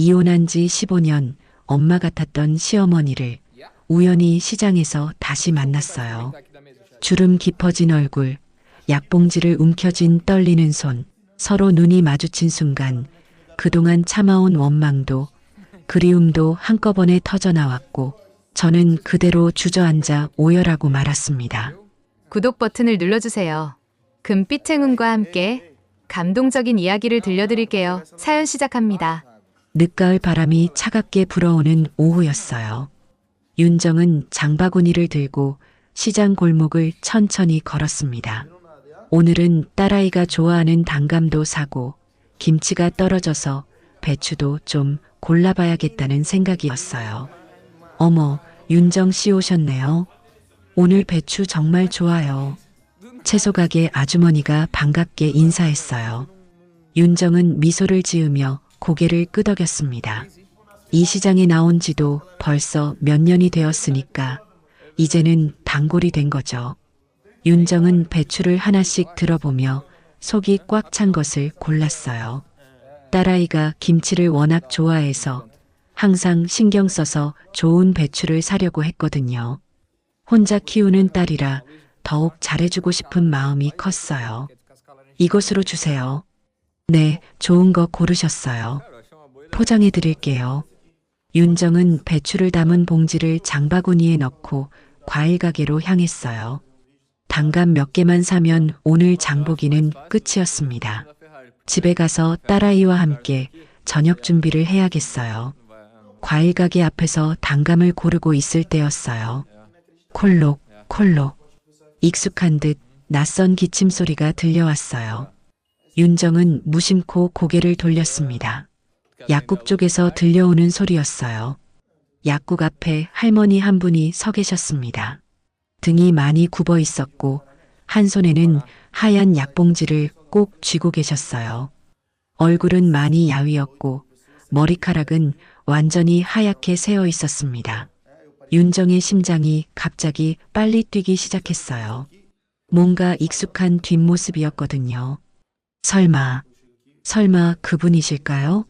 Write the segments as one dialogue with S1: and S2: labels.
S1: 이혼한 지 15년 엄마 같았던 시어머니를 우연히 시장에서 다시 만났어요. 주름 깊어진 얼굴, 약봉지를 움켜쥔 떨리는 손, 서로 눈이 마주친 순간 그동안 참아온 원망도 그리움도 한꺼번에 터져나왔고 저는 그대로 주저앉아 오열하고 말았습니다.
S2: 구독 버튼을 눌러주세요. 금빛 행운과 함께 감동적인 이야기를 들려드릴게요. 사연 시작합니다.
S1: 늦가을 바람이 차갑게 불어오는 오후였어요. 윤정은 장바구니를 들고 시장 골목을 천천히 걸었습니다. 오늘은 딸아이가 좋아하는 단감도 사고 김치가 떨어져서 배추도 좀 골라봐야겠다는 생각이었어요. 어머, 윤정 씨 오셨네요. 오늘 배추 정말 좋아요. 채소가게 아주머니가 반갑게 인사했어요. 윤정은 미소를 지으며 고개를 끄덕였습니다. 이 시장에 나온 지도 벌써 몇 년이 되었으니까 이제는 단골이 된 거죠. 윤정은 배추를 하나씩 들어보며 속이 꽉 찬 것을 골랐어요. 딸아이가 김치를 워낙 좋아해서 항상 신경 써서 좋은 배추를 사려고 했거든요. 혼자 키우는 딸이라 더욱 잘해주고 싶은 마음이 컸어요. 이곳으로 주세요. 네, 좋은 거 고르셨어요. 포장해 드릴게요. 윤정은 배추를 담은 봉지를 장바구니에 넣고 과일 가게로 향했어요. 단감 몇 개만 사면 오늘 장보기는 끝이었습니다. 집에 가서 딸아이와 함께 저녁 준비를 해야겠어요. 과일 가게 앞에서 단감을 고르고 있을 때였어요. 콜록, 콜록. 익숙한 듯 낯선 기침 소리가 들려왔어요. 윤정은 무심코 고개를 돌렸습니다. 약국 쪽에서 들려오는 소리였어요. 약국 앞에 할머니 한 분이 서 계셨습니다. 등이 많이 굽어 있었고 한 손에는 하얀 약봉지를 꼭 쥐고 계셨어요. 얼굴은 많이 야위었고 머리카락은 완전히 하얗게 새어 있었습니다. 윤정의 심장이 갑자기 빨리 뛰기 시작했어요. 뭔가 익숙한 뒷모습이었거든요. 설마 그분이실까요?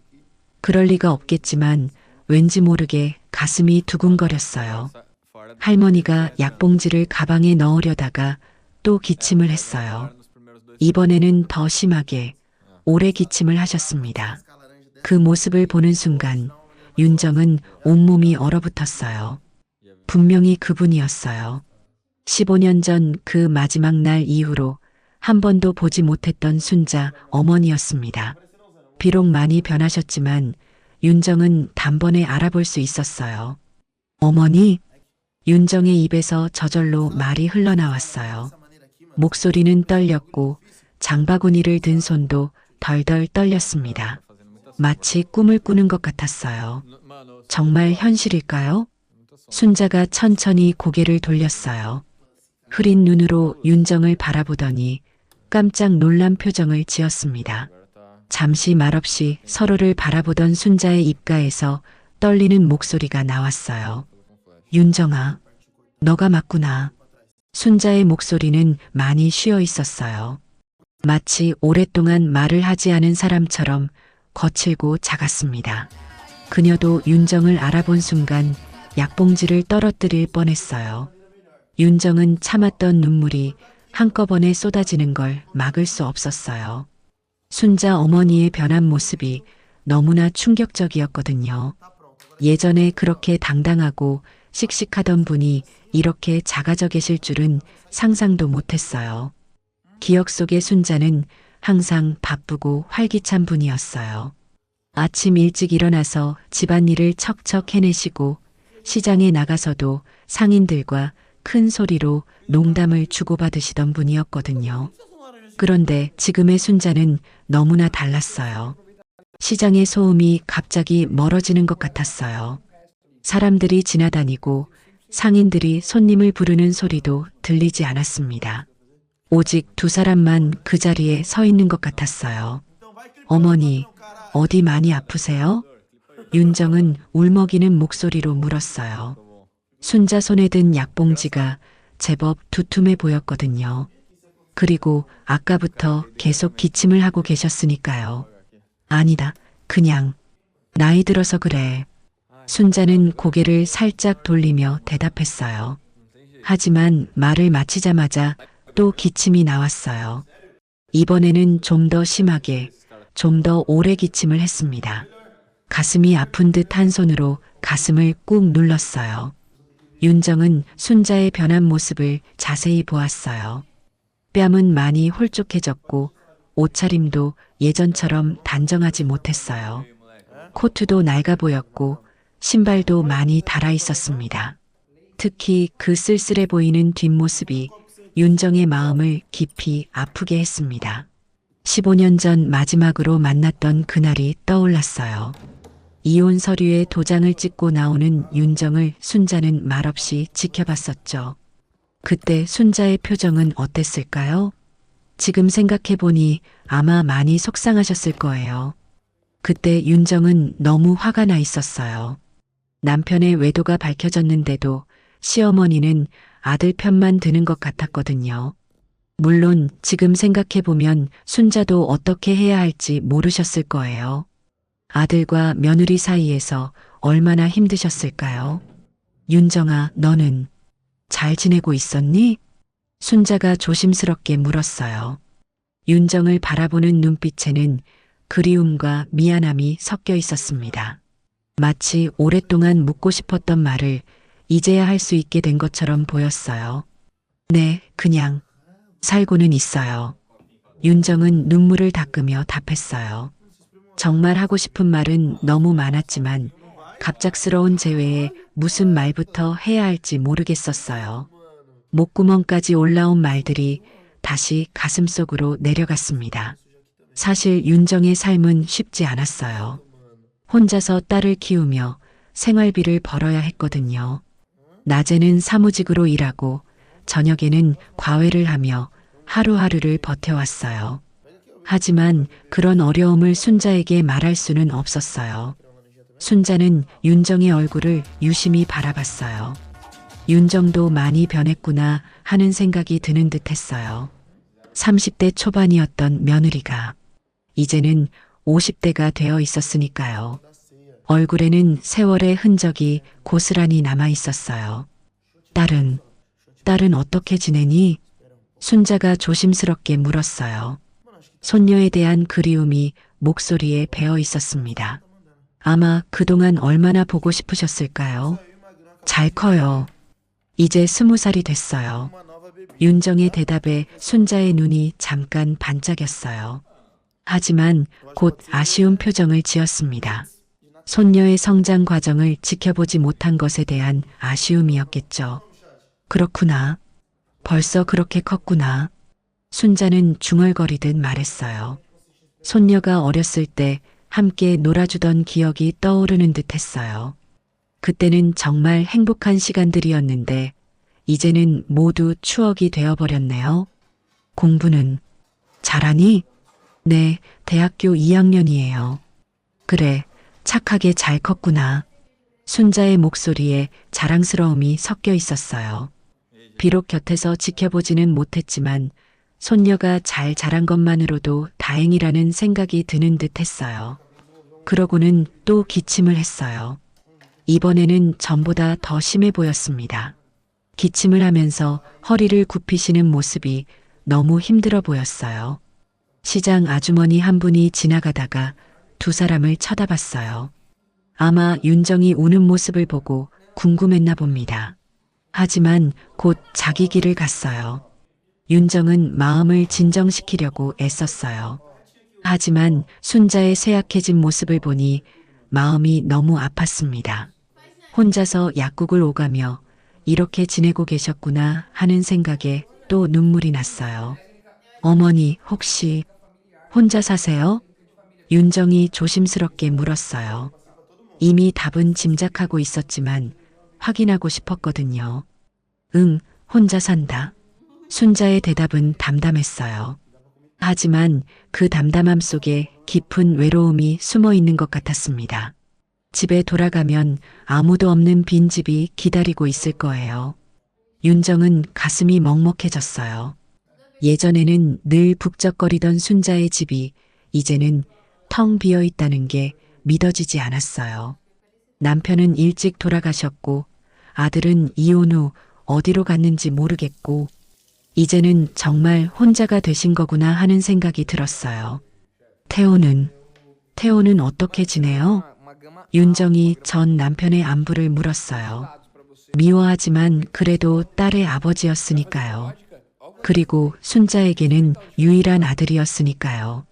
S1: 그럴 리가 없겠지만 왠지 모르게 가슴이 두근거렸어요. 할머니가 약봉지를 가방에 넣으려다가 또 기침을 했어요. 이번에는 더 심하게 오래 기침을 하셨습니다. 그 모습을 보는 순간 윤정은 온몸이 얼어붙었어요. 분명히 그분이었어요. 15년 전 그 마지막 날 이후로 한 번도 보지 못했던 순자 어머니였습니다. 비록 많이 변하셨지만 윤정은 단번에 알아볼 수 있었어요. 어머니? 윤정의 입에서 저절로 말이 흘러나왔어요. 목소리는 떨렸고 장바구니를 든 손도 덜덜 떨렸습니다. 마치 꿈을 꾸는 것 같았어요. 정말 현실일까요? 순자가 천천히 고개를 돌렸어요. 흐린 눈으로 윤정을 바라보더니 깜짝 놀란 표정을 지었습니다. 잠시 말없이 서로를 바라보던 순자의 입가에서 떨리는 목소리가 나왔어요. 윤정아, 너가 맞구나. 순자의 목소리는 많이 쉬어 있었어요. 마치 오랫동안 말을 하지 않은 사람처럼 거칠고 작았습니다. 그녀도 윤정을 알아본 순간 약봉지를 떨어뜨릴 뻔했어요. 윤정은 참았던 눈물이 한꺼번에 쏟아지는 걸 막을 수 없었어요. 순자 어머니의 변한 모습이 너무나 충격적이었거든요. 예전에 그렇게 당당하고 씩씩하던 분이 이렇게 작아져 계실 줄은 상상도 못했어요. 기억 속의 순자는 항상 바쁘고 활기찬 분이었어요. 아침 일찍 일어나서 집안일을 척척 해내시고 시장에 나가서도 상인들과 큰 소리로 농담을 주고받으시던 분이었거든요. 그런데 지금의 순자는 너무나 달랐어요. 시장의 소음이 갑자기 멀어지는 것 같았어요. 사람들이 지나다니고 상인들이 손님을 부르는 소리도 들리지 않았습니다. 오직 두 사람만 그 자리에 서 있는 것 같았어요. 어머니, 어디 많이 아프세요? 윤정은 울먹이는 목소리로 물었어요. 순자 손에 든 약봉지가 제법 두툼해 보였거든요. 그리고 아까부터 계속 기침을 하고 계셨으니까요. 아니다, 그냥. 나이 들어서 그래. 순자는 고개를 살짝 돌리며 대답했어요. 하지만 말을 마치자마자 또 기침이 나왔어요. 이번에는 좀 더 심하게, 좀 더 오래 기침을 했습니다. 가슴이 아픈 듯 한 손으로 가슴을 꾹 눌렀어요. 윤정은 순자의 변한 모습을 자세히 보았어요. 뺨은 많이 홀쭉해졌고 옷차림도 예전처럼 단정하지 못했어요. 코트도 낡아 보였고 신발도 많이 닳아 있었습니다. 특히 그 쓸쓸해 보이는 뒷모습이 윤정의 마음을 깊이 아프게 했습니다. 15년 전 마지막으로 만났던 그날이 떠올랐어요. 이혼 서류에 도장을 찍고 나오는 윤정을 순자는 말없이 지켜봤었죠. 그때 순자의 표정은 어땠을까요? 지금 생각해보니 아마 많이 속상하셨을 거예요. 그때 윤정은 너무 화가 나 있었어요. 남편의 외도가 밝혀졌는데도 시어머니는 아들 편만 드는 것 같았거든요. 물론 지금 생각해보면 순자도 어떻게 해야 할지 모르셨을 거예요. 아들과 며느리 사이에서 얼마나 힘드셨을까요? 윤정아, 너는 잘 지내고 있었니? 순자가 조심스럽게 물었어요. 윤정을 바라보는 눈빛에는 그리움과 미안함이 섞여 있었습니다. 마치 오랫동안 묻고 싶었던 말을 이제야 할 수 있게 된 것처럼 보였어요. 네, 그냥 살고는 있어요. 윤정은 눈물을 닦으며 답했어요. 정말 하고 싶은 말은 너무 많았지만 갑작스러운 재회에 무슨 말부터 해야 할지 모르겠었어요. 목구멍까지 올라온 말들이 다시 가슴속으로 내려갔습니다. 사실 윤정의 삶은 쉽지 않았어요. 혼자서 딸을 키우며 생활비를 벌어야 했거든요. 낮에는 사무직으로 일하고 저녁에는 과외를 하며 하루하루를 버텨왔어요. 하지만 그런 어려움을 순자에게 말할 수는 없었어요. 순자는 윤정의 얼굴을 유심히 바라봤어요. 윤정도 많이 변했구나 하는 생각이 드는 듯 했어요. 30대 초반이었던 며느리가 이제는 50대가 되어 있었으니까요. 얼굴에는 세월의 흔적이 고스란히 남아 있었어요. 딸은 어떻게 지내니? 순자가 조심스럽게 물었어요. 손녀에 대한 그리움이 목소리에 배어 있었습니다. 아마 그동안 얼마나 보고 싶으셨을까요? 잘 커요. 이제 20살이 됐어요. 윤정의 대답에 순자의 눈이 잠깐 반짝였어요. 하지만 곧 아쉬운 표정을 지었습니다. 손녀의 성장 과정을 지켜보지 못한 것에 대한 아쉬움이었겠죠. 그렇구나. 벌써 그렇게 컸구나. 순자는 중얼거리듯 말했어요. 손녀가 어렸을 때 함께 놀아주던 기억이 떠오르는 듯 했어요. 그때는 정말 행복한 시간들이었는데 이제는 모두 추억이 되어버렸네요. 공부는 잘하니? 네, 대학교 2학년이에요. 그래, 착하게 잘 컸구나. 순자의 목소리에 자랑스러움이 섞여 있었어요. 비록 곁에서 지켜보지는 못했지만 손녀가 잘 자란 것만으로도 다행이라는 생각이 드는 듯 했어요. 그러고는 또 기침을 했어요. 이번에는 전보다 더 심해 보였습니다. 기침을 하면서 허리를 굽히시는 모습이 너무 힘들어 보였어요. 시장 아주머니 한 분이 지나가다가 두 사람을 쳐다봤어요. 아마 윤정이 우는 모습을 보고 궁금했나 봅니다. 하지만 곧 자기 길을 갔어요. 윤정은 마음을 진정시키려고 애썼어요. 하지만 순자의 쇠약해진 모습을 보니 마음이 너무 아팠습니다. 혼자서 약국을 오가며 이렇게 지내고 계셨구나 하는 생각에 또 눈물이 났어요. 어머니, 혹시 혼자 사세요? 윤정이 조심스럽게 물었어요. 이미 답은 짐작하고 있었지만 확인하고 싶었거든요. 응, 혼자 산다. 순자의 대답은 담담했어요. 하지만 그 담담함 속에 깊은 외로움이 숨어 있는 것 같았습니다. 집에 돌아가면 아무도 없는 빈집이 기다리고 있을 거예요. 윤정은 가슴이 먹먹해졌어요. 예전에는 늘 북적거리던 순자의 집이 이제는 텅 비어 있다는 게 믿어지지 않았어요. 남편은 일찍 돌아가셨고 아들은 이혼 후 어디로 갔는지 모르겠고 이제는 정말 혼자가 되신 거구나 하는 생각이 들었어요. 태호는 어떻게 지내요? 윤정이 전 남편의 안부를 물었어요. 미워하지만 그래도 딸의 아버지였으니까요. 그리고 순자에게는 유일한 아들이었으니까요.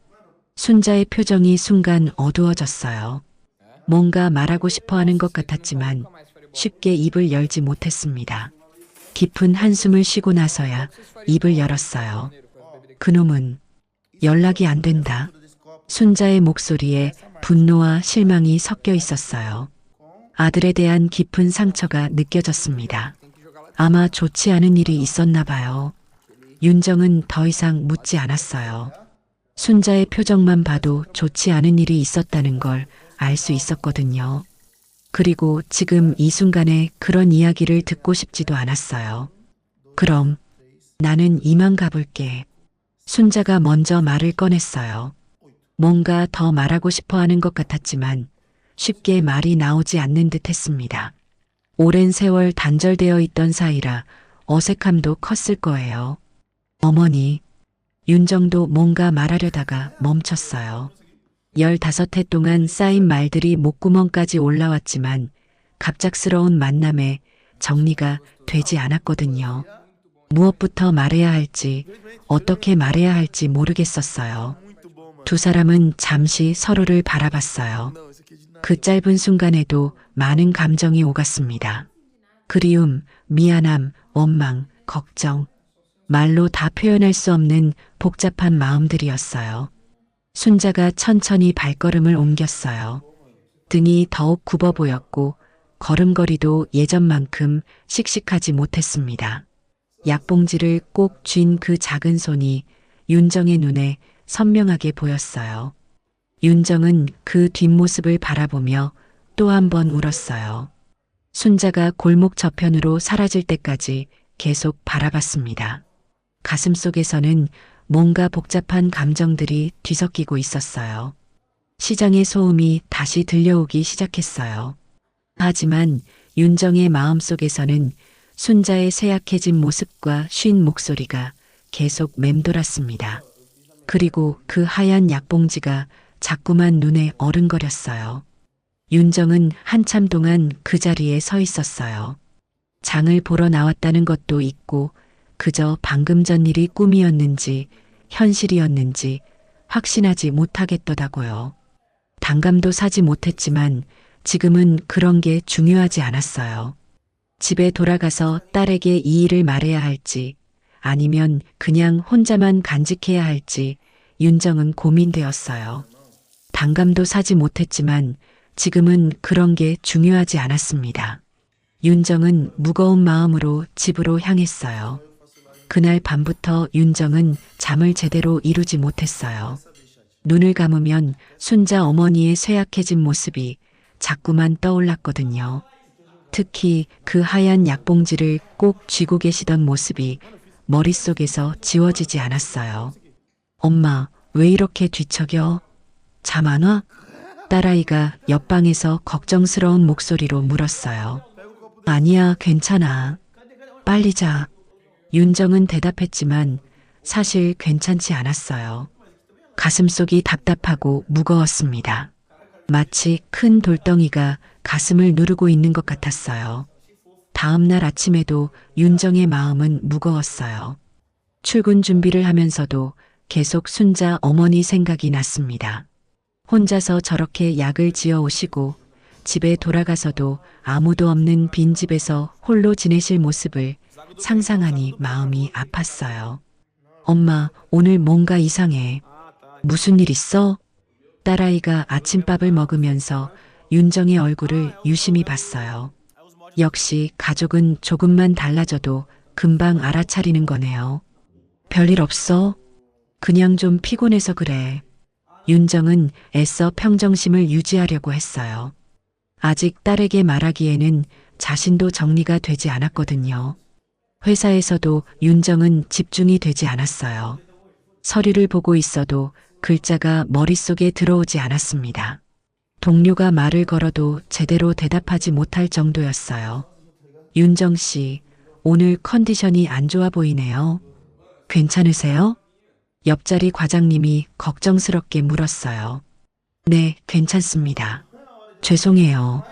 S1: 순자의 표정이 순간 어두워졌어요. 뭔가 말하고 싶어 하는 것 같았지만 쉽게 입을 열지 못했습니다. 깊은 한숨을 쉬고 나서야 입을 열었어요. 그놈은 연락이 안 된다. 순자의 목소리에 분노와 실망이 섞여 있었어요. 아들에 대한 깊은 상처가 느껴졌습니다. 아마 좋지 않은 일이 있었나 봐요. 윤정은 더 이상 묻지 않았어요. 순자의 표정만 봐도 좋지 않은 일이 있었다는 걸 알 수 있었거든요. 그리고 지금 이 순간에 그런 이야기를 듣고 싶지도 않았어요. 그럼 나는 이만 가볼게. 순자가 먼저 말을 꺼냈어요. 뭔가 더 말하고 싶어 하는 것 같았지만 쉽게 말이 나오지 않는 듯 했습니다. 오랜 세월 단절되어 있던 사이라 어색함도 컸을 거예요. 어머니, 윤정도 뭔가 말하려다가 멈췄어요. 15해 동안 쌓인 말들이 목구멍까지 올라왔지만 갑작스러운 만남에 정리가 되지 않았거든요. 무엇부터 말해야 할지, 어떻게 말해야 할지 모르겠었어요. 두 사람은 잠시 서로를 바라봤어요. 그 짧은 순간에도 많은 감정이 오갔습니다. 그리움, 미안함, 원망, 걱정, 말로 다 표현할 수 없는 복잡한 마음들이었어요. 순자가 천천히 발걸음을 옮겼어요. 등이 더욱 굽어 보였고 걸음걸이도 예전만큼 씩씩하지 못했습니다. 약봉지를 꼭 쥔 그 작은 손이 윤정의 눈에 선명하게 보였어요. 윤정은 그 뒷모습을 바라보며 또 한 번 울었어요. 순자가 골목 저편으로 사라질 때까지 계속 바라봤습니다. 가슴속에서는 뭔가 복잡한 감정들이 뒤섞이고 있었어요. 시장의 소음이 다시 들려오기 시작했어요. 하지만 윤정의 마음속에서는 순자의 쇠약해진 모습과 쉰 목소리가 계속 맴돌았습니다. 그리고 그 하얀 약봉지가 자꾸만 눈에 어른거렸어요. 윤정은 한참 동안 그 자리에 서 있었어요. 장을 보러 나왔다는 것도 있고 그저 방금 전 일이 꿈이었는지 현실이었는지 확신하지 못하겠더라고요. 단감도 사지 못했지만 지금은 그런 게 중요하지 않았어요. 집에 돌아가서 딸에게 이 일을 말해야 할지 아니면 그냥 혼자만 간직해야 할지 윤정은 고민되었어요. 단감도 사지 못했지만 지금은 그런 게 중요하지 않았습니다. 윤정은 무거운 마음으로 집으로 향했어요. 그날 밤부터 윤정은 잠을 제대로 이루지 못했어요. 눈을 감으면 순자 어머니의 쇠약해진 모습이 자꾸만 떠올랐거든요. 특히 그 하얀 약봉지를 꼭 쥐고 계시던 모습이 머릿속에서 지워지지 않았어요. 엄마, 왜 이렇게 뒤척여? 잠 안 와? 딸아이가 옆방에서 걱정스러운 목소리로 물었어요. 아니야, 괜찮아. 빨리 자. 윤정은 대답했지만 사실 괜찮지 않았어요. 가슴속이 답답하고 무거웠습니다. 마치 큰 돌덩이가 가슴을 누르고 있는 것 같았어요. 다음 날 아침에도 윤정의 마음은 무거웠어요. 출근 준비를 하면서도 계속 순자 어머니 생각이 났습니다. 혼자서 저렇게 약을 지어 오시고 집에 돌아가서도 아무도 없는 빈집에서 홀로 지내실 모습을 상상하니 마음이 아팠어요. 엄마, 오늘 뭔가 이상해. 무슨 일 있어? 딸아이가 아침밥을 먹으면서 윤정의 얼굴을 유심히 봤어요. 역시 가족은 조금만 달라져도 금방 알아차리는 거네요. 별일 없어? 그냥 좀 피곤해서 그래. 윤정은 애써 평정심을 유지하려고 했어요. 아직 딸에게 말하기에는 자신도 정리가 되지 않았거든요. 회사에서도 윤정은 집중이 되지 않았어요. 서류를 보고 있어도 글자가 머릿속에 들어오지 않았습니다. 동료가 말을 걸어도 제대로 대답하지 못할 정도였어요. 윤정 씨, 오늘 컨디션이 안 좋아 보이네요. 괜찮으세요? 옆자리 과장님이 걱정스럽게 물었어요. 네, 괜찮습니다. 죄송해요.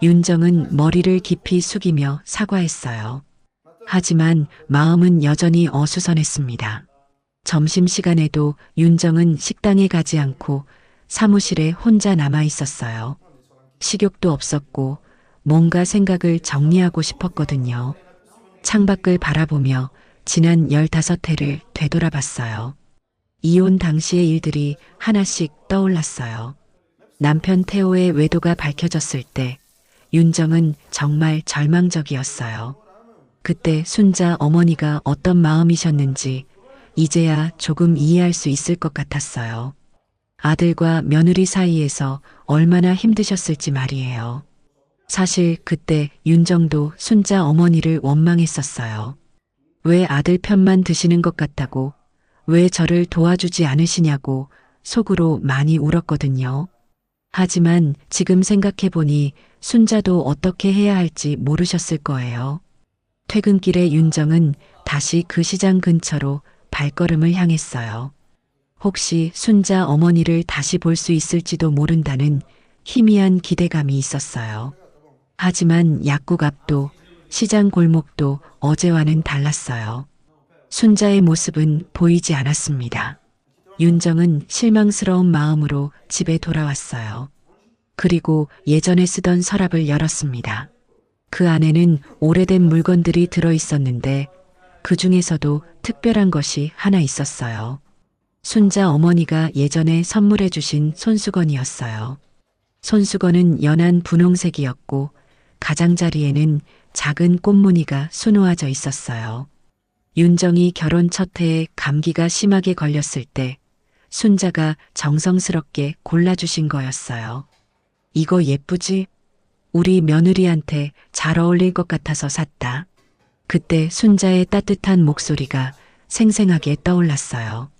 S1: 윤정은 머리를 깊이 숙이며 사과했어요. 하지만 마음은 여전히 어수선했습니다. 점심시간에도 윤정은 식당에 가지 않고 사무실에 혼자 남아 있었어요. 식욕도 없었고 뭔가 생각을 정리하고 싶었거든요. 창밖을 바라보며 지난 15해를 되돌아봤어요. 이혼 당시의 일들이 하나씩 떠올랐어요. 남편 태호의 외도가 밝혀졌을 때 윤정은 정말 절망적이었어요. 그때 순자 어머니가 어떤 마음이셨는지 이제야 조금 이해할 수 있을 것 같았어요. 아들과 며느리 사이에서 얼마나 힘드셨을지 말이에요. 사실 그때 윤정도 순자 어머니를 원망했었어요. 왜 아들 편만 드시는 것 같다고, 왜 저를 도와주지 않으시냐고 속으로 많이 울었거든요. 하지만 지금 생각해보니 순자도 어떻게 해야 할지 모르셨을 거예요. 퇴근길에 윤정은 다시 그 시장 근처로 발걸음을 향했어요. 혹시 순자 어머니를 다시 볼 수 있을지도 모른다는 희미한 기대감이 있었어요. 하지만 약국 앞도 시장 골목도 어제와는 달랐어요. 순자의 모습은 보이지 않았습니다. 윤정은 실망스러운 마음으로 집에 돌아왔어요. 그리고 예전에 쓰던 서랍을 열었습니다. 그 안에는 오래된 물건들이 들어 있었는데 그 중에서도 특별한 것이 하나 있었어요. 순자 어머니가 예전에 선물해 주신 손수건이었어요. 손수건은 연한 분홍색이었고 가장자리에는 작은 꽃무늬가 수놓아져 있었어요. 윤정이 결혼 첫 해에 감기가 심하게 걸렸을 때 순자가 정성스럽게 골라주신 거였어요. 이거 예쁘지? 우리 며느리한테 잘 어울릴 것 같아서 샀다. 그때 순자의 따뜻한 목소리가 생생하게 떠올랐어요.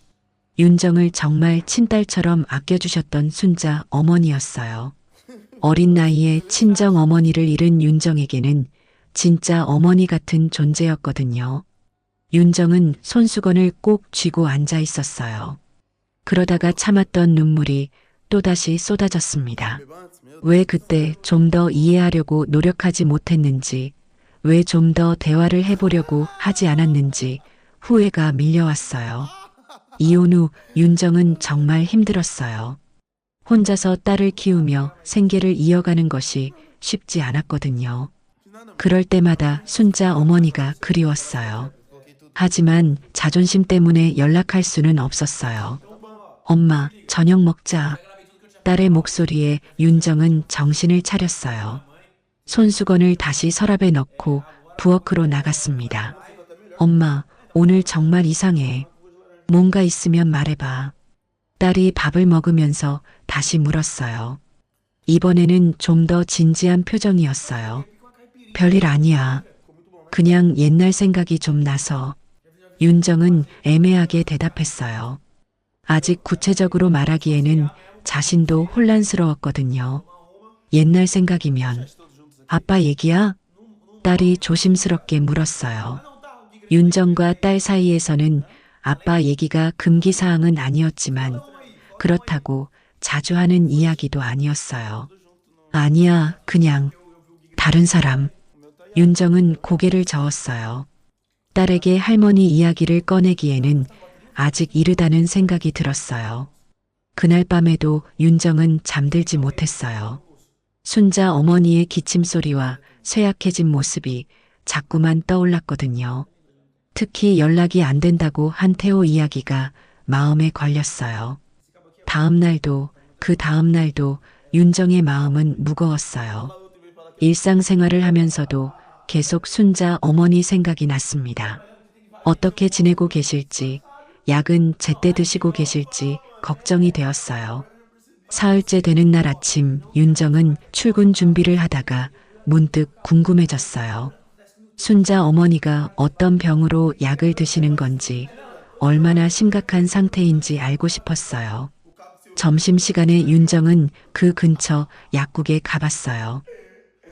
S1: 윤정을 정말 친딸처럼 아껴주셨던 순자 어머니였어요. 어린 나이에 친정 어머니를 잃은 윤정에게는 진짜 어머니 같은 존재였거든요. 윤정은 손수건을 꼭 쥐고 앉아 있었어요. 그러다가 참았던 눈물이 또다시 쏟아졌습니다. 왜 그때 좀 더 이해하려고 노력하지 못했는지, 왜 좀 더 대화를 해보려고 하지 않았는지 후회가 밀려왔어요. 이혼 후 윤정은 정말 힘들었어요. 혼자서 딸을 키우며 생계를 이어가는 것이 쉽지 않았거든요. 그럴 때마다 순자 어머니가 그리웠어요. 하지만 자존심 때문에 연락할 수는 없었어요. 엄마, 저녁 먹자. 딸의 목소리에 윤정은 정신을 차렸어요. 손수건을 다시 서랍에 넣고 부엌으로 나갔습니다. 엄마, 오늘 정말 이상해. 뭔가 있으면 말해봐. 딸이 밥을 먹으면서 다시 물었어요. 이번에는 좀 더 진지한 표정이었어요. 별일 아니야. 그냥 옛날 생각이 좀 나서. 윤정은 애매하게 대답했어요. 아직 구체적으로 말하기에는 자신도 혼란스러웠거든요. 옛날 생각이면 아빠 얘기야? 딸이 조심스럽게 물었어요. 윤정과 딸 사이에서는 아빠 얘기가 금기사항은 아니었지만 그렇다고 자주 하는 이야기도 아니었어요. 아니야, 그냥 다른 사람. 윤정은 고개를 저었어요. 딸에게 할머니 이야기를 꺼내기에는 아직 이르다는 생각이 들었어요. 그날 밤에도 윤정은 잠들지 못했어요. 순자 어머니의 기침소리와 쇠약해진 모습이 자꾸만 떠올랐거든요. 특히 연락이 안 된다고 한 태호 이야기가 마음에 걸렸어요. 다음 날도 그 다음 날도 윤정의 마음은 무거웠어요. 일상생활을 하면서도 계속 순자 어머니 생각이 났습니다. 어떻게 지내고 계실지, 약은 제때 드시고 계실지 걱정이 되었어요. 사흘째 되는 날 아침 윤정은 출근 준비를 하다가 문득 궁금해졌어요. 순자 어머니가 어떤 병으로 약을 드시는 건지, 얼마나 심각한 상태인지 알고 싶었어요. 점심시간에 윤정은 그 근처 약국에 가봤어요.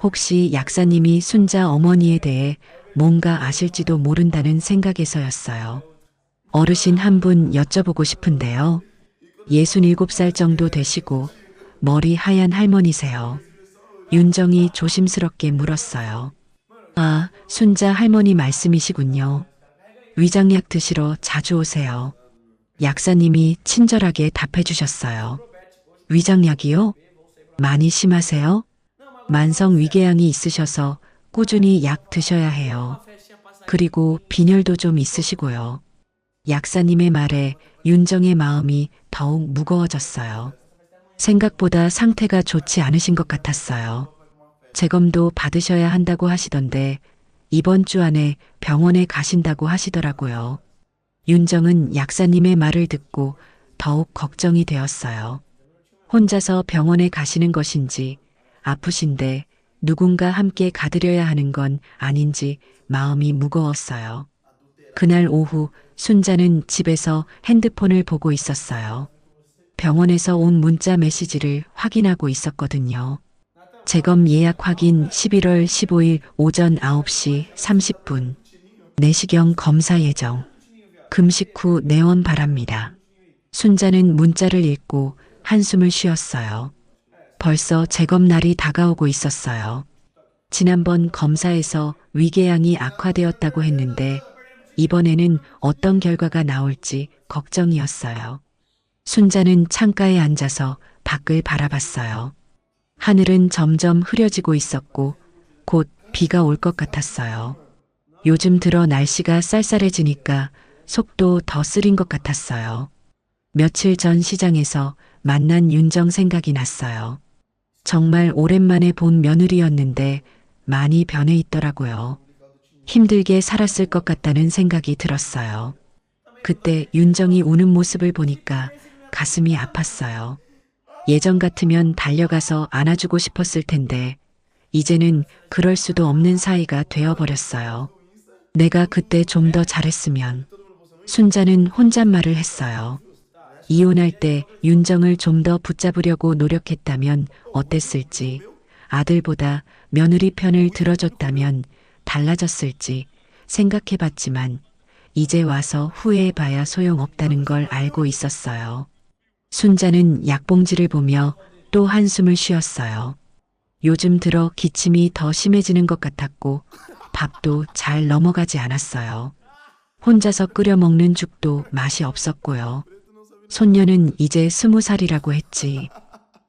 S1: 혹시 약사님이 순자 어머니에 대해 뭔가 아실지도 모른다는 생각에서였어요. 어르신 한 분 여쭤보고 싶은데요. 67살 정도 되시고 머리 하얀 할머니세요. 윤정이 조심스럽게 물었어요. 아, 순자 할머니 말씀이시군요. 위장약 드시러 자주 오세요. 약사님이 친절하게 답해 주셨어요. 위장약이요? 많이 심하세요? 만성 위궤양이 있으셔서 꾸준히 약 드셔야 해요. 그리고 빈혈도 좀 있으시고요. 약사님의 말에 윤정의 마음이 더욱 무거워졌어요. 생각보다 상태가 좋지 않으신 것 같았어요. 재검도 받으셔야 한다고 하시던데 이번 주 안에 병원에 가신다고 하시더라고요. 윤정은 약사님의 말을 듣고 더욱 걱정이 되었어요. 혼자서 병원에 가시는 것인지 아프신데 누군가 함께 가드려야 하는 건 아닌지 마음이 무거웠어요. 그날 오후 순자는 집에서 핸드폰을 보고 있었어요. 병원에서 온 문자 메시지를 확인하고 있었거든요. 재검 예약 확인 11월 15일 오전 9시 30분. 내시경 검사 예정. 금식 후 내원 바랍니다. 순자는 문자를 읽고 한숨을 쉬었어요. 벌써 재검 날이 다가오고 있었어요. 지난번 검사에서 위궤양이 악화되었다고 했는데 이번에는 어떤 결과가 나올지 걱정이었어요. 순자는 창가에 앉아서 밖을 바라봤어요. 하늘은 점점 흐려지고 있었고 곧 비가 올 것 같았어요. 요즘 들어 날씨가 쌀쌀해지니까 속도 더 쓰린 것 같았어요. 며칠 전 시장에서 만난 윤정 생각이 났어요. 정말 오랜만에 본 며느리였는데 많이 변해 있더라고요. 힘들게 살았을 것 같다는 생각이 들었어요. 그때 윤정이 우는 모습을 보니까 가슴이 아팠어요. 예전 같으면 달려가서 안아주고 싶었을 텐데 이제는 그럴 수도 없는 사이가 되어버렸어요. 내가 그때 좀 더 잘했으면. 순자는 혼잣말을 했어요. 이혼할 때 윤정을 좀 더 붙잡으려고 노력했다면 어땠을지, 아들보다 며느리 편을 들어줬다면 달라졌을지 생각해봤지만 이제 와서 후회해봐야 소용없다는 걸 알고 있었어요. 순자는 약봉지를 보며 또 한숨을 쉬었어요. 요즘 들어 기침이 더 심해지는 것 같았고 밥도 잘 넘어가지 않았어요. 혼자서 끓여 먹는 죽도 맛이 없었고요. 손녀는 이제 20살이라고 했지.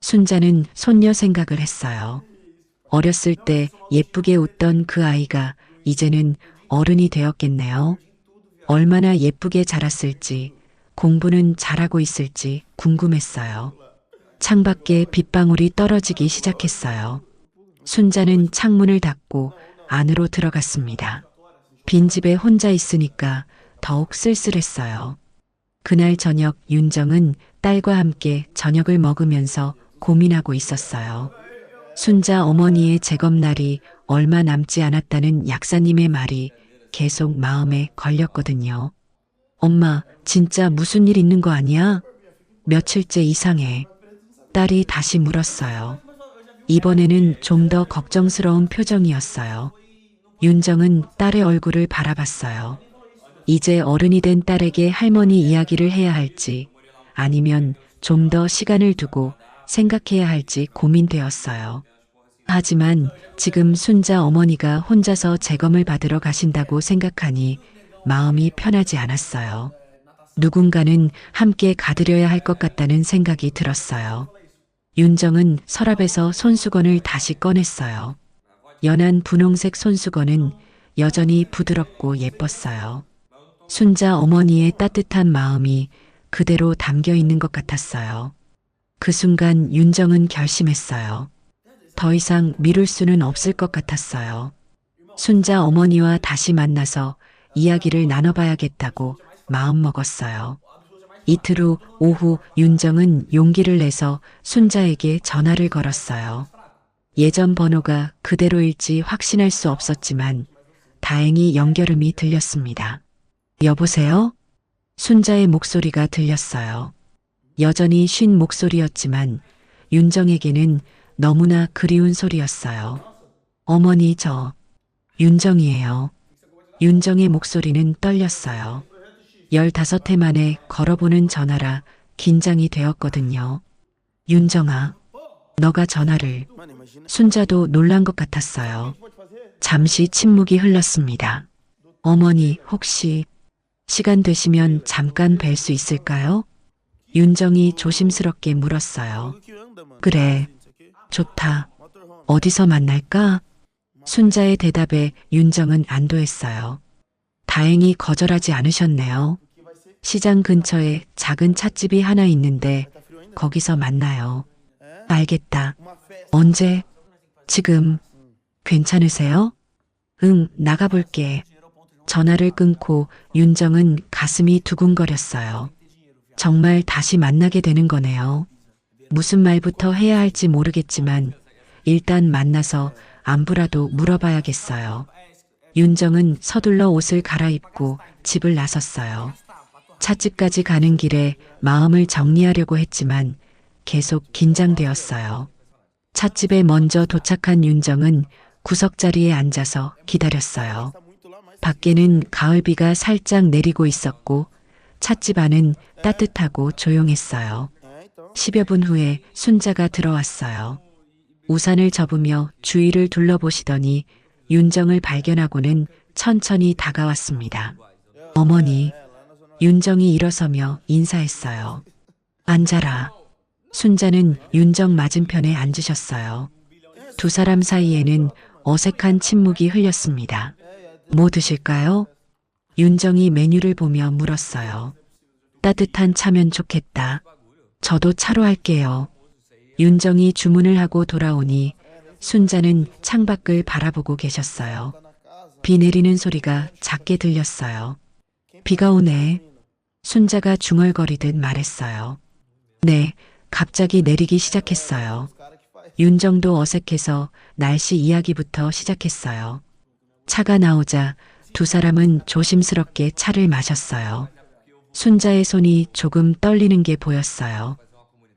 S1: 순자는 손녀 생각을 했어요. 어렸을 때 예쁘게 웃던 그 아이가 이제는 어른이 되었겠네요. 얼마나 예쁘게 자랐을지, 공부는 잘하고 있을지 궁금했어요. 창밖에 빗방울이 떨어지기 시작했어요. 순자는 창문을 닫고 안으로 들어갔습니다. 빈집에 혼자 있으니까 더욱 쓸쓸했어요. 그날 저녁 윤정은 딸과 함께 저녁을 먹으면서 고민하고 있었어요. 순자 어머니의 재검날이 얼마 남지 않았다는 약사님의 말이 계속 마음에 걸렸거든요. 엄마, 진짜 무슨 일 있는 거 아니야? 며칠째 이상해. 딸이 다시 물었어요. 이번에는 좀 더 걱정스러운 표정이었어요. 윤정은 딸의 얼굴을 바라봤어요. 이제 어른이 된 딸에게 할머니 이야기를 해야 할지 아니면 좀 더 시간을 두고 생각해야 할지 고민되었어요. 하지만 지금 순자 어머니가 혼자서 재검을 받으러 가신다고 생각하니 마음이 편하지 않았어요. 누군가는 함께 가드려야 할 것 같다는 생각이 들었어요. 윤정은 서랍에서 손수건을 다시 꺼냈어요. 연한 분홍색 손수건은 여전히 부드럽고 예뻤어요. 순자 어머니의 따뜻한 마음이 그대로 담겨 있는 것 같았어요. 그 순간 윤정은 결심했어요. 더 이상 미룰 수는 없을 것 같았어요. 순자 어머니와 다시 만나서 이야기를 나눠봐야겠다고 마음먹었어요. 이틀 후 오후 윤정은 용기를 내서 순자에게 전화를 걸었어요. 예전 번호가 그대로일지 확신할 수 없었지만 다행히 연결음이 들렸습니다. 여보세요? 순자의 목소리가 들렸어요. 여전히 쉰 목소리였지만 윤정에게는 너무나 그리운 소리였어요. 어머니, 저 윤정이에요. 윤정의 목소리는 떨렸어요. 15회 만에 걸어보는 전화라 긴장이 되었거든요. 윤정아, 너가 전화를. 순자도 놀란 것 같았어요. 잠시 침묵이 흘렀습니다. 어머니, 혹시 시간 되시면 잠깐 뵐 수 있을까요? 윤정이 조심스럽게 물었어요. 그래, 좋다. 어디서 만날까? 순자의 대답에 윤정은 안도했어요. 다행히 거절하지 않으셨네요. 시장 근처에 작은 찻집이 하나 있는데 거기서 만나요. 알겠다. 언제? 지금. 괜찮으세요? 응, 나가볼게. 전화를 끊고 윤정은 가슴이 두근거렸어요. 정말 다시 만나게 되는 거네요. 무슨 말부터 해야 할지 모르겠지만 일단 만나서 안부라도 물어봐야겠어요. 윤정은 서둘러 옷을 갈아입고 집을 나섰어요. 찻집까지 가는 길에 마음을 정리하려고 했지만 계속 긴장되었어요. 찻집에 먼저 도착한 윤정은 구석자리에 앉아서 기다렸어요. 밖에는 가을비가 살짝 내리고 있었고 찻집 안은 따뜻하고 조용했어요. 10여 분 후에 순자가 들어왔어요. 우산을 접으며 주위를 둘러보시더니 윤정을 발견하고는 천천히 다가왔습니다. 어머니, 윤정이 일어서며 인사했어요. 앉아라. 순자는 윤정 맞은편에 앉으셨어요. 두 사람 사이에는 어색한 침묵이 흘렸습니다. 뭐 드실까요? 윤정이 메뉴를 보며 물었어요. 따뜻한 차면 좋겠다. 저도 차로 할게요. 윤정이 주문을 하고 돌아오니 순자는 창밖을 바라보고 계셨어요. 비 내리는 소리가 작게 들렸어요. 비가 오네. 순자가 중얼거리듯 말했어요. 네, 갑자기 내리기 시작했어요. 윤정도 어색해서 날씨 이야기부터 시작했어요. 차가 나오자 두 사람은 조심스럽게 차를 마셨어요. 순자의 손이 조금 떨리는 게 보였어요.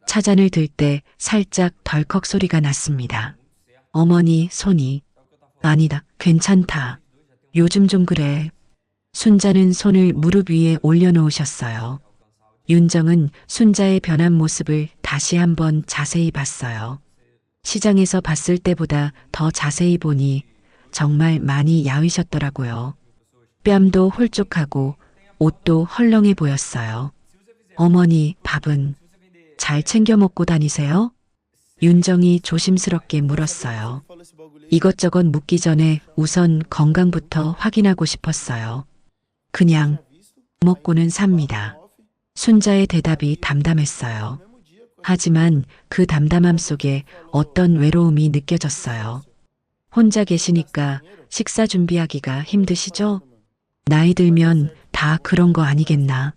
S1: 차잔을 들 때 살짝 덜컥 소리가 났습니다. 어머니 손이. 아니다, 괜찮다. 요즘 좀 그래. 순자는 손을 무릎 위에 올려놓으셨어요. 윤정은 순자의 변한 모습을 다시 한번 자세히 봤어요. 시장에서 봤을 때보다 더 자세히 보니 정말 많이 야위셨더라고요. 뺨도 홀쭉하고 옷도 헐렁해 보였어요. 어머니, 밥은 잘 챙겨 먹고 다니세요? 윤정이 조심스럽게 물었어요. 이것저것 묻기 전에 우선 건강부터 확인하고 싶었어요. 그냥 먹고는 삽니다. 순자의 대답이 담담했어요. 하지만 그 담담함 속에 어떤 외로움이 느껴졌어요. 혼자 계시니까 식사 준비하기가 힘드시죠? 나이 들면 다 그런 거 아니겠나.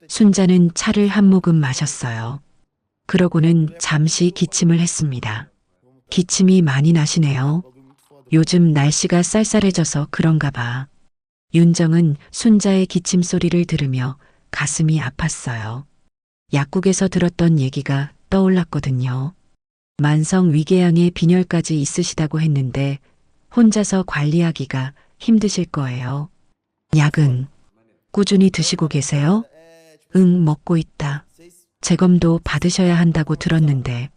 S1: 순자는 차를 한 모금 마셨어요. 그러고는 잠시 기침을 했습니다. 기침이 많이 나시네요. 요즘 날씨가 쌀쌀해져서 그런가 봐. 윤정은 순자의 기침 소리를 들으며 가슴이 아팠어요. 약국에서 들었던 얘기가 떠올랐거든요. 만성 위궤양의 빈혈까지 있으시다고 했는데 혼자서 관리하기가 힘드실 거예요. 약은 꾸준히 드시고 계세요? 응, 먹고 있다. 재검도 받으셔야 한다고 들었는데.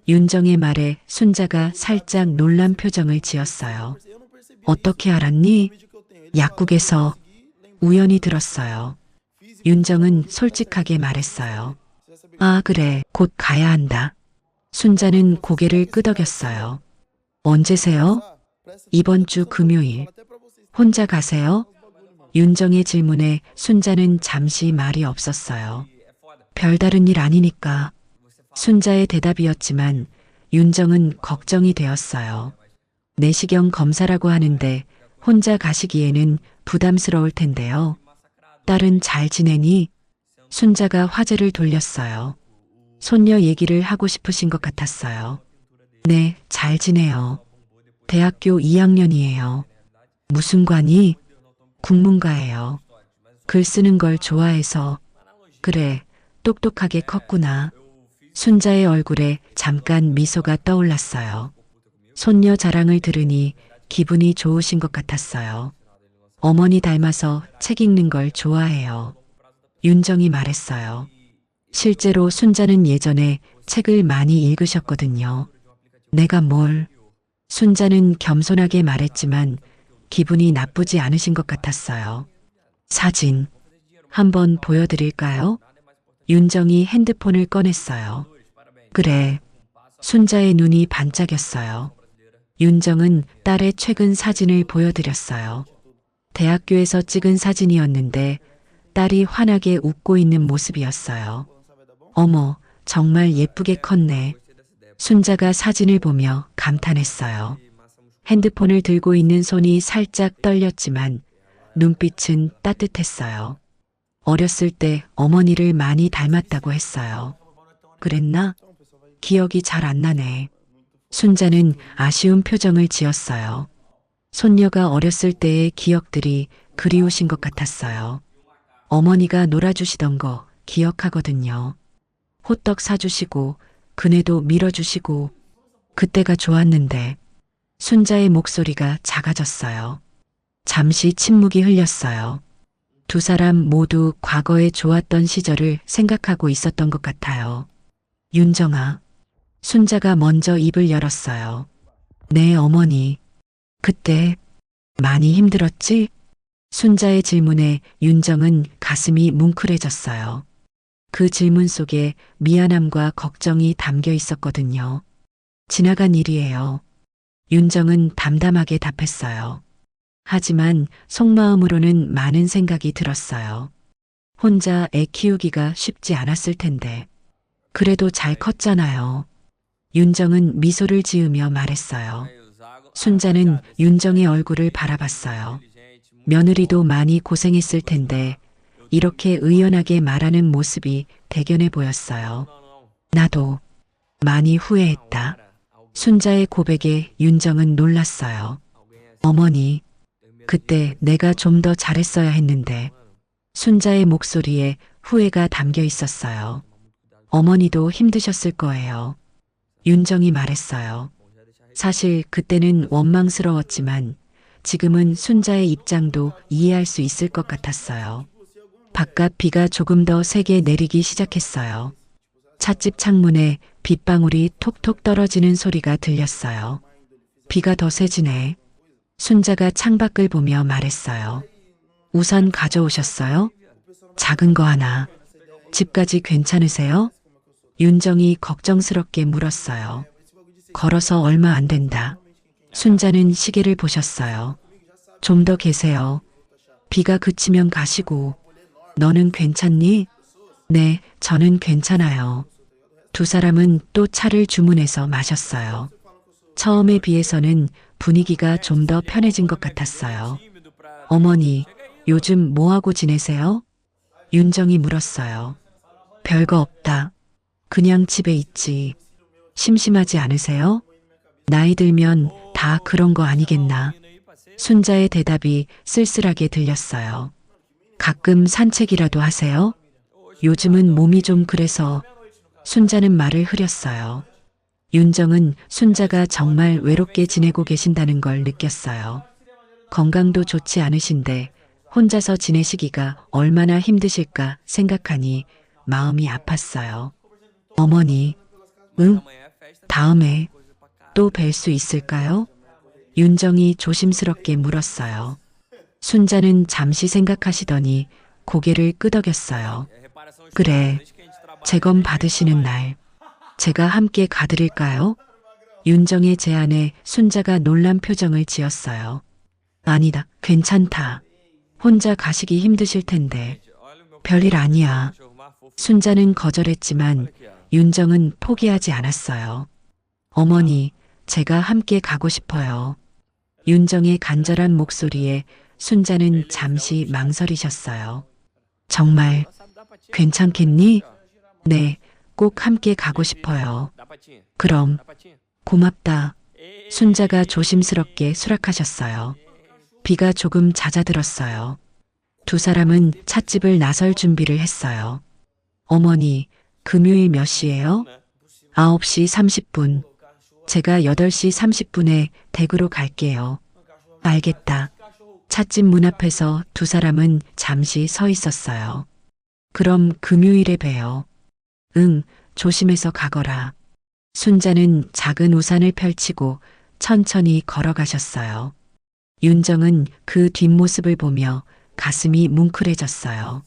S1: 윤정의 말에 순자가 살짝 놀란 표정을 지었어요. 어떻게 알았니? 약국에서 우연히 들었어요. 윤정은 솔직하게 말했어요. 아, 그래, 곧 가야 한다. 순자는 고개를 끄덕였어요. 언제세요? 이번 주 금요일. 혼자 가세요? 윤정의 질문에 순자는 잠시 말이 없었어요. 별다른 일 아니니까. 순자의 대답이었지만 윤정은 걱정이 되었어요. 내시경 검사라고 하는데 혼자 가시기에는 부담스러울 텐데요. 딸은 잘 지내니? 순자가 화제를 돌렸어요. 손녀 얘기를 하고 싶으신 것 같았어요. 네, 잘 지내요. 대학교 2학년이에요. 무슨 과니? 국문과예요. 글 쓰는 걸 좋아해서. 그래, 똑똑하게 컸구나. 순자의 얼굴에 잠깐 미소가 떠올랐어요. 손녀 자랑을 들으니 기분이 좋으신 것 같았어요. 어머니 닮아서 책 읽는 걸 좋아해요. 윤정이 말했어요. 실제로 순자는 예전에 책을 많이 읽으셨거든요. 내가 뭘? 순자는 겸손하게 말했지만 기분이 나쁘지 않으신 것 같았어요. 사진 한번 보여드릴까요? 윤정이 핸드폰을 꺼냈어요. 그래. 순자의 눈이 반짝였어요. 윤정은 딸의 최근 사진을 보여드렸어요. 대학교에서 찍은 사진이었는데 딸이 환하게 웃고 있는 모습이었어요. 어머, 정말 예쁘게 컸네. 순자가 사진을 보며 감탄했어요. 핸드폰을 들고 있는 손이 살짝 떨렸지만 눈빛은 따뜻했어요. 어렸을 때 어머니를 많이 닮았다고 했어요. 그랬나? 기억이 잘 안 나네. 순자는 아쉬운 표정을 지었어요. 손녀가 어렸을 때의 기억들이 그리우신 것 같았어요. 어머니가 놀아주시던 거 기억하거든요. 호떡 사주시고 그네도 밀어주시고 그때가 좋았는데. 순자의 목소리가 작아졌어요. 잠시 침묵이 흘렸어요. 두 사람 모두 과거에 좋았던 시절을 생각하고 있었던 것 같아요. 윤정아. 순자가 먼저 입을 열었어요. 네, 어머니. 그때 많이 힘들었지? 순자의 질문에 윤정은 가슴이 뭉클해졌어요. 그 질문 속에 미안함과 걱정이 담겨 있었거든요. 지나간 일이에요. 윤정은 담담하게 답했어요. 하지만 속마음으로는 많은 생각이 들었어요. 혼자 애 키우기가 쉽지 않았을 텐데. 그래도 잘 컸잖아요. 윤정은 미소를 지으며 말했어요. 순자는 윤정의 얼굴을 바라봤어요. 며느리도 많이 고생했을 텐데 이렇게 의연하게 말하는 모습이 대견해 보였어요. 나도 많이 후회했다. 순자의 고백에 윤정은 놀랐어요. 어머니, 그때 내가 좀 더 잘했어야 했는데. 순자의 목소리에 후회가 담겨 있었어요. 어머니도 힘드셨을 거예요. 윤정이 말했어요. 사실 그때는 원망스러웠지만 지금은 순자의 입장도 이해할 수 있을 것 같았어요. 바깥 비가 조금 더 세게 내리기 시작했어요. 찻집 창문에 빗방울이 톡톡 떨어지는 소리가 들렸어요. 비가 더 세지네. 순자가 창밖을 보며 말했어요. 우산 가져오셨어요? 작은 거 하나. 집까지 괜찮으세요? 윤정이 걱정스럽게 물었어요. 걸어서 얼마 안 된다. 순자는 시계를 보셨어요. 좀 더 계세요. 비가 그치면 가시고. 너는 괜찮니? 네, 저는 괜찮아요. 두 사람은 또 차를 주문해서 마셨어요. 처음에 비해서는 분위기가 좀 더 편해진 것 같았어요. 어머니, 요즘 뭐하고 지내세요? 윤정이 물었어요. 별거 없다. 그냥 집에 있지. 심심하지 않으세요? 나이 들면 다 그런 거 아니겠나. 순자의 대답이 쓸쓸하게 들렸어요. 가끔 산책이라도 하세요? 요즘은 몸이 좀 그래서. 순자는 말을 흐렸어요. 윤정은 순자가 정말 외롭게 지내고 계신다는 걸 느꼈어요. 건강도 좋지 않으신데 혼자서 지내시기가 얼마나 힘드실까 생각하니 마음이 아팠어요. 어머니, 응? 다음에 또 뵐 수 있을까요? 윤정이 조심스럽게 물었어요. 순자는 잠시 생각하시더니 고개를 끄덕였어요. 그래, 재검 받으시는 날 제가 함께 가드릴까요? 윤정의 제안에 순자가 놀란 표정을 지었어요. 아니다, 괜찮다. 혼자 가시기 힘드실 텐데. 별일 아니야. 순자는 거절했지만 윤정은 포기하지 않았어요. 어머니, 제가 함께 가고 싶어요. 윤정의 간절한 목소리에 순자는 잠시 망설이셨어요. 정말 괜찮겠니? 네, 꼭 함께 가고 싶어요. 그럼 고맙다. 순자가 조심스럽게 수락하셨어요. 비가 조금 잦아들었어요. 두 사람은 찻집을 나설 준비를 했어요. 어머니, 금요일 몇 시예요? 9시 30분. 제가 8시 30분에 댁으로 갈게요. 알겠다. 찻집 문 앞에서 두 사람은 잠시 서 있었어요. 그럼 금요일에 봬요. 응, 조심해서 가거라. 순자는 작은 우산을 펼치고 천천히 걸어가셨어요. 윤정은 그 뒷모습을 보며 가슴이 뭉클해졌어요.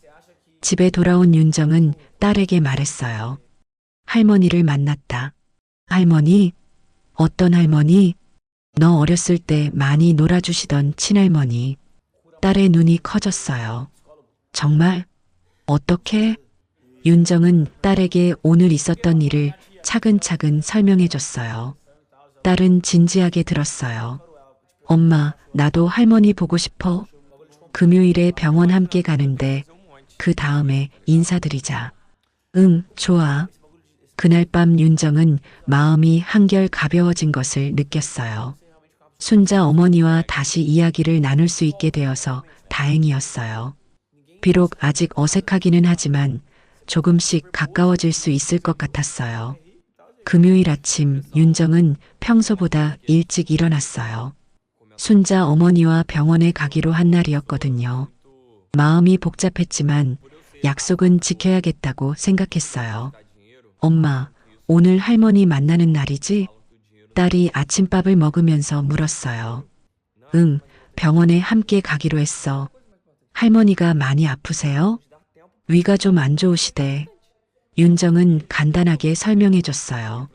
S1: 집에 돌아온 윤정은 딸에게 말했어요. 할머니를 만났다. 할머니? 어떤 할머니? 너 어렸을 때 많이 놀아주시던 친할머니. 딸의 눈이 커졌어요. 정말? 어떻게? 윤정은 딸에게 오늘 있었던 일을 차근차근 설명해 줬어요. 딸은 진지하게 들었어요. 엄마, 나도 할머니 보고 싶어. 금요일에 병원 함께 가는데 그 다음에 인사드리자. 응, 좋아. 그날 밤 윤정은 마음이 한결 가벼워진 것을 느꼈어요. 순자 어머니와 다시 이야기를 나눌 수 있게 되어서 다행이었어요. 비록 아직 어색하기는 하지만 조금씩 가까워질 수 있을 것 같았어요. 금요일 아침 윤정은 평소보다 일찍 일어났어요. 순자 어머니와 병원에 가기로 한 날이었거든요. 마음이 복잡했지만 약속은 지켜야겠다고 생각했어요. 엄마, 오늘 할머니 만나는 날이지? 딸이 아침밥을 먹으면서 물었어요. 응, 병원에 함께 가기로 했어. 할머니가 많이 아프세요? 위가 좀 안 좋으시대. 윤정은 간단하게 설명해 줬어요.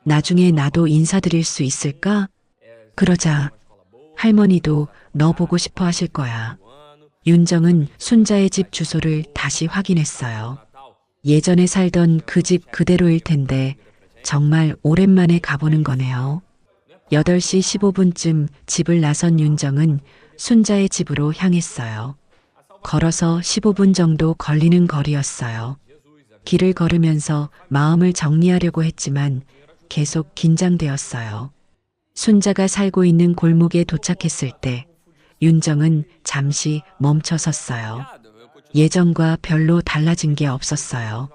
S1: 나중에 나도 인사드릴 수 있을까? 그러자. 할머니도 너 보고 싶어 하실 거야. 윤정은 순자의 집 주소를 다시 확인했어요. 예전에 살던 그 집 그대로일 텐데 정말 오랜만에 가보는 거네요. 8시 15분쯤 집을 나선 윤정은 순자의 집으로 향했어요. 걸어서 15분 정도 걸리는 거리였어요. 길을 걸으면서 마음을 정리하려고 했지만 계속 긴장되었어요. 순자가 살고 있는 골목에 도착했을 때 윤정은 잠시 멈춰 섰어요. 예전과 별로 달라진 게 없었어요.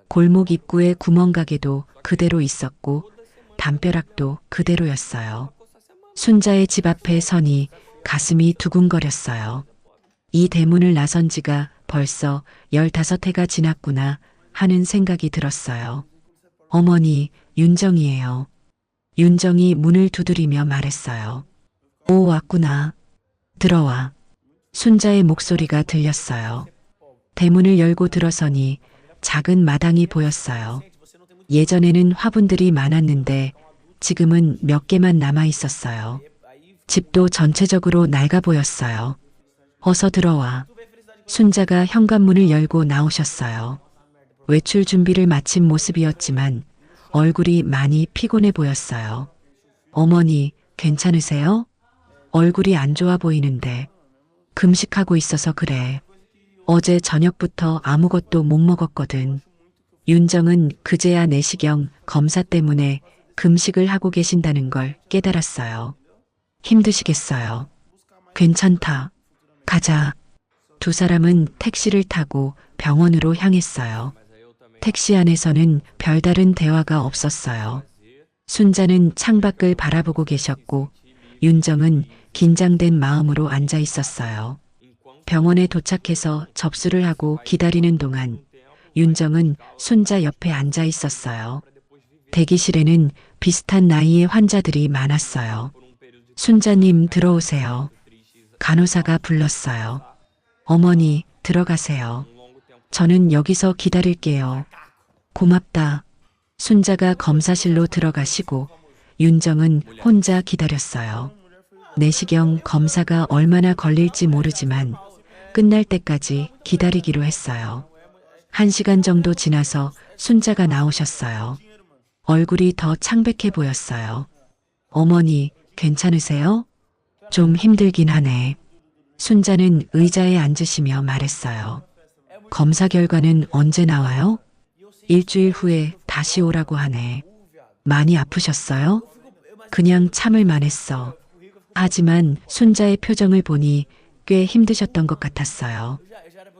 S1: 골목 입구의 구멍가게도 그대로 있었고 담벼락도 그대로였어요. 순자의 집 앞에 서니 가슴이 두근거렸어요. 이 대문을 나선 지가 벌써 15해가 지났구나 하는 생각이 들었어요. 어머니, 윤정이에요. 윤정이 문을 두드리며 말했어요. 오, 왔구나. 들어와. 순자의 목소리가 들렸어요. 대문을 열고 들어서니 작은 마당이 보였어요. 예전에는 화분들이 많았는데 지금은 몇 개만 남아 있었어요. 집도 전체적으로 낡아 보였어요. 어서 들어와. 순자가 현관문을 열고 나오셨어요. 외출 준비를 마친 모습이었지만 얼굴이 많이 피곤해 보였어요. 어머니, 괜찮으세요? 얼굴이 안 좋아 보이는데. 금식하고 있어서 그래. 어제 저녁부터 아무것도 못 먹었거든. 윤정은 그제야 내시경 검사 때문에 금식을 하고 계신다는 걸 깨달았어요. 힘드시겠어요. 괜찮다. 가자. 두 사람은 택시를 타고 병원으로 향했어요. 택시 안에서는 별다른 대화가 없었어요. 순자는 창밖을 바라보고 계셨고 윤정은 긴장된 마음으로 앉아 있었어요. 병원에 도착해서 접수를 하고 기다리는 동안 윤정은 순자 옆에 앉아 있었어요. 대기실에는 비슷한 나이의 환자들이 많았어요. 순자님 들어오세요. 간호사가 불렀어요. 어머니 들어가세요. 저는 여기서 기다릴게요. 고맙다. 순자가 검사실로 들어가시고 윤정은 혼자 기다렸어요. 내시경 검사가 얼마나 걸릴지 모르지만 끝날 때까지 기다리기로 했어요. 1시간 정도 지나서 순자가 나오셨어요. 얼굴이 더 창백해 보였어요. 어머니, 괜찮으세요? 좀 힘들긴 하네. 순자는 의자에 앉으시며 말했어요. 검사 결과는 언제 나와요? 일주일 후에 다시 오라고 하네. 많이 아프셨어요? 그냥 참을만 했어. 하지만 순자의 표정을 보니 꽤 힘드셨던 것 같았어요.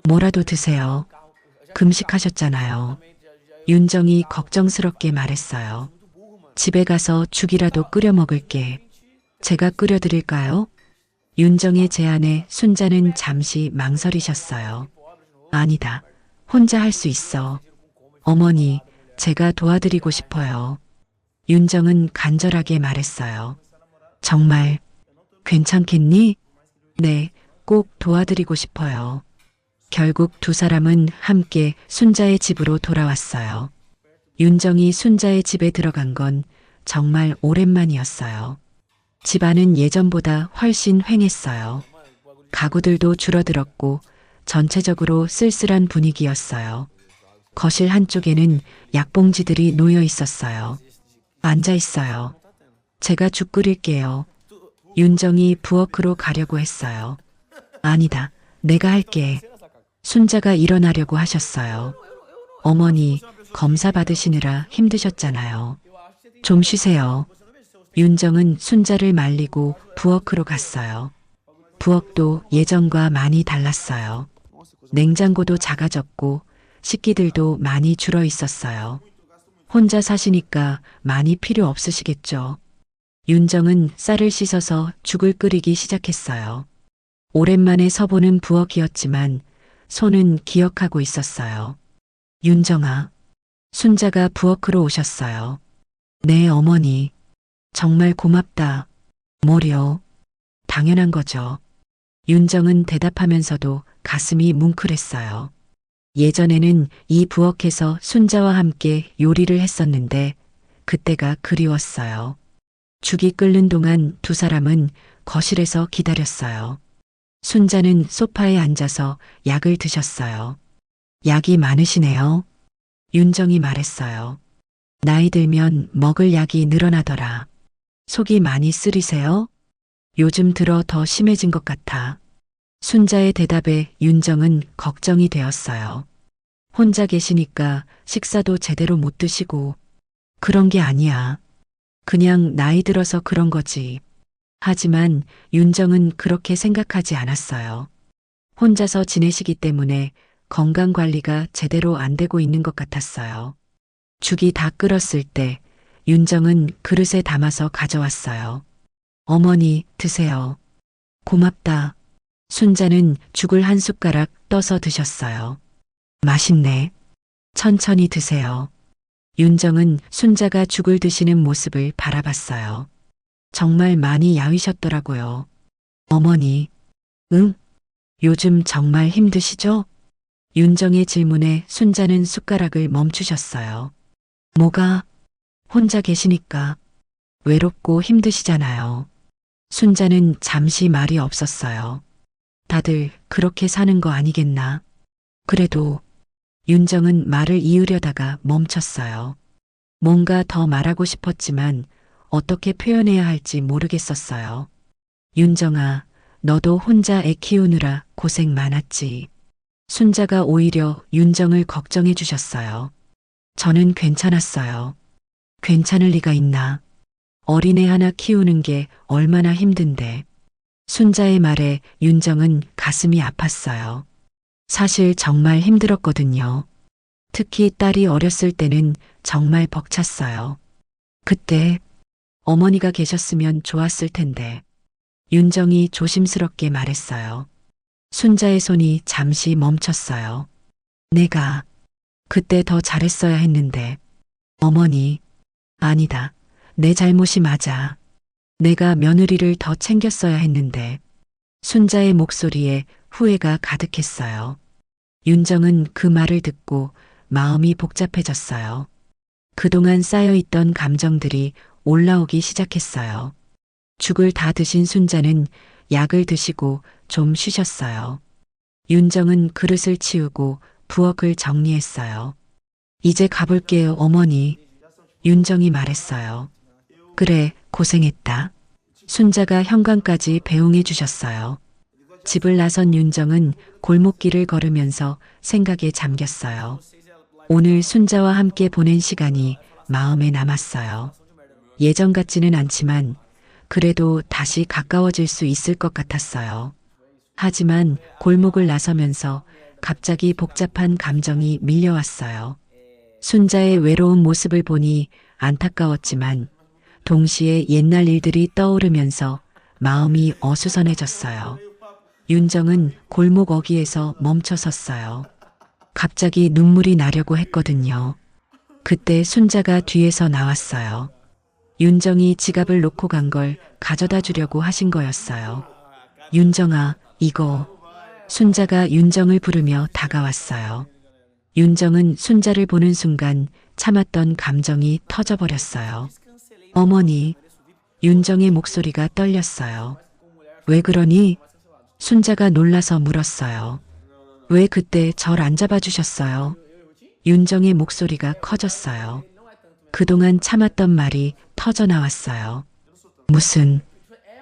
S1: 뭐라도 드세요. 금식하셨잖아요. 윤정이 걱정스럽게 말했어요. 집에 가서 죽이라도 끓여 먹을게. 제가 끓여드릴까요? 윤정의 제안에 순자는 잠시 망설이셨어요. 아니다. 혼자 할 수 있어. 어머니, 제가 도와드리고 싶어요. 윤정은 간절하게 말했어요. 정말 괜찮겠니? 네, 꼭 도와드리고 싶어요. 결국 두 사람은 함께 순자의 집으로 돌아왔어요. 윤정이 순자의 집에 들어간 건 정말 오랜만이었어요. 집안은 예전보다 훨씬 휑했어요. 가구들도 줄어들었고 전체적으로 쓸쓸한 분위기였어요. 거실 한쪽에는 약봉지들이 놓여 있었어요. 앉아 있어요. 제가 죽 끓일게요. 윤정이 부엌으로 가려고 했어요. 아니다. 내가 할게. 순자가 일어나려고 하셨어요. 어머니, 검사 받으시느라 힘드셨잖아요. 좀 쉬세요. 윤정은 순자를 말리고 부엌으로 갔어요. 부엌도 예전과 많이 달랐어요. 냉장고도 작아졌고 식기들도 많이 줄어 있었어요. 혼자 사시니까 많이 필요 없으시겠죠. 윤정은 쌀을 씻어서 죽을 끓이기 시작했어요. 오랜만에 서보는 부엌이었지만 손은 기억하고 있었어요. 윤정아, 순자가 부엌으로 오셨어요. 네, 어머니. 정말 고맙다. 뭐려? 당연한 거죠. 윤정은 대답하면서도 가슴이 뭉클했어요. 예전에는 이 부엌에서 순자와 함께 요리를 했었는데 그때가 그리웠어요. 죽이 끓는 동안 두 사람은 거실에서 기다렸어요. 순자는 소파에 앉아서 약을 드셨어요. 약이 많으시네요. 윤정이 말했어요. 나이 들면 먹을 약이 늘어나더라. 속이 많이 쓰리세요? 요즘 들어 더 심해진 것 같아. 순자의 대답에 윤정은 걱정이 되었어요. 혼자 계시니까 식사도 제대로 못 드시고 그런 게 아니야. 그냥 나이 들어서 그런 거지. 하지만 윤정은 그렇게 생각하지 않았어요. 혼자서 지내시기 때문에 건강 관리가 제대로 안 되고 있는 것 같았어요. 죽이 다 끓었을 때 윤정은 그릇에 담아서 가져왔어요. 어머니, 드세요. 고맙다. 순자는 죽을 한 숟가락 떠서 드셨어요. 맛있네. 천천히 드세요. 윤정은 순자가 죽을 드시는 모습을 바라봤어요. 정말 많이 야위셨더라고요. 어머니, 응? 요즘 정말 힘드시죠? 윤정의 질문에 순자는 숟가락을 멈추셨어요. 뭐가? 혼자 계시니까 외롭고 힘드시잖아요. 순자는 잠시 말이 없었어요. 다들 그렇게 사는 거 아니겠나? 그래도 윤정은 말을 이으려다가 멈췄어요. 뭔가 더 말하고 싶었지만 어떻게 표현해야 할지 모르겠었어요. 윤정아, 너도 혼자 애 키우느라 고생 많았지. 순자가 오히려 윤정을 걱정해 주셨어요. 저는 괜찮았어요. 괜찮을 리가 있나. 어린애 하나 키우는 게 얼마나 힘든데. 순자의 말에 윤정은 가슴이 아팠어요. 사실 정말 힘들었거든요. 특히 딸이 어렸을 때는 정말 벅찼어요. 그때 어머니가 계셨으면 좋았을 텐데. 윤정이 조심스럽게 말했어요. 순자의 손이 잠시 멈췄어요. 내가 그때 더 잘했어야 했는데. 어머니, 아니다. 내 잘못이 맞아. 내가 며느리를 더 챙겼어야 했는데. 순자의 목소리에 후회가 가득했어요. 윤정은 그 말을 듣고 마음이 복잡해졌어요. 그동안 쌓여있던 감정들이 올라오기 시작했어요. 죽을 다 드신 순자는 약을 드시고 좀 쉬셨어요. 윤정은 그릇을 치우고 부엌을 정리했어요. 이제 가볼게요, 어머니. 윤정이 말했어요. 그래, 고생했다. 순자가 현관까지 배웅해 주셨어요. 집을 나선 윤정은 골목길을 걸으면서 생각에 잠겼어요. 오늘 순자와 함께 보낸 시간이 마음에 남았어요. 예전 같지는 않지만 그래도 다시 가까워질 수 있을 것 같았어요. 하지만 골목을 나서면서 갑자기 복잡한 감정이 밀려왔어요. 순자의 외로운 모습을 보니 안타까웠지만 동시에 옛날 일들이 떠오르면서 마음이 어수선해졌어요. 윤정은 골목 어귀에서 멈춰섰어요. 갑자기 눈물이 나려고 했거든요. 그때 순자가 뒤에서 나왔어요. 윤정이 지갑을 놓고 간 걸 가져다 주려고 하신 거였어요. 윤정아, 이거. 순자가 윤정을 부르며 다가왔어요. 윤정은 순자를 보는 순간 참았던 감정이 터져버렸어요. 어머니, 윤정의 목소리가 떨렸어요. 왜 그러니? 순자가 놀라서 물었어요. 왜 그때 절 안 잡아주셨어요? 윤정의 목소리가 커졌어요. 그동안 참았던 말이 터져 나왔어요. 무슨,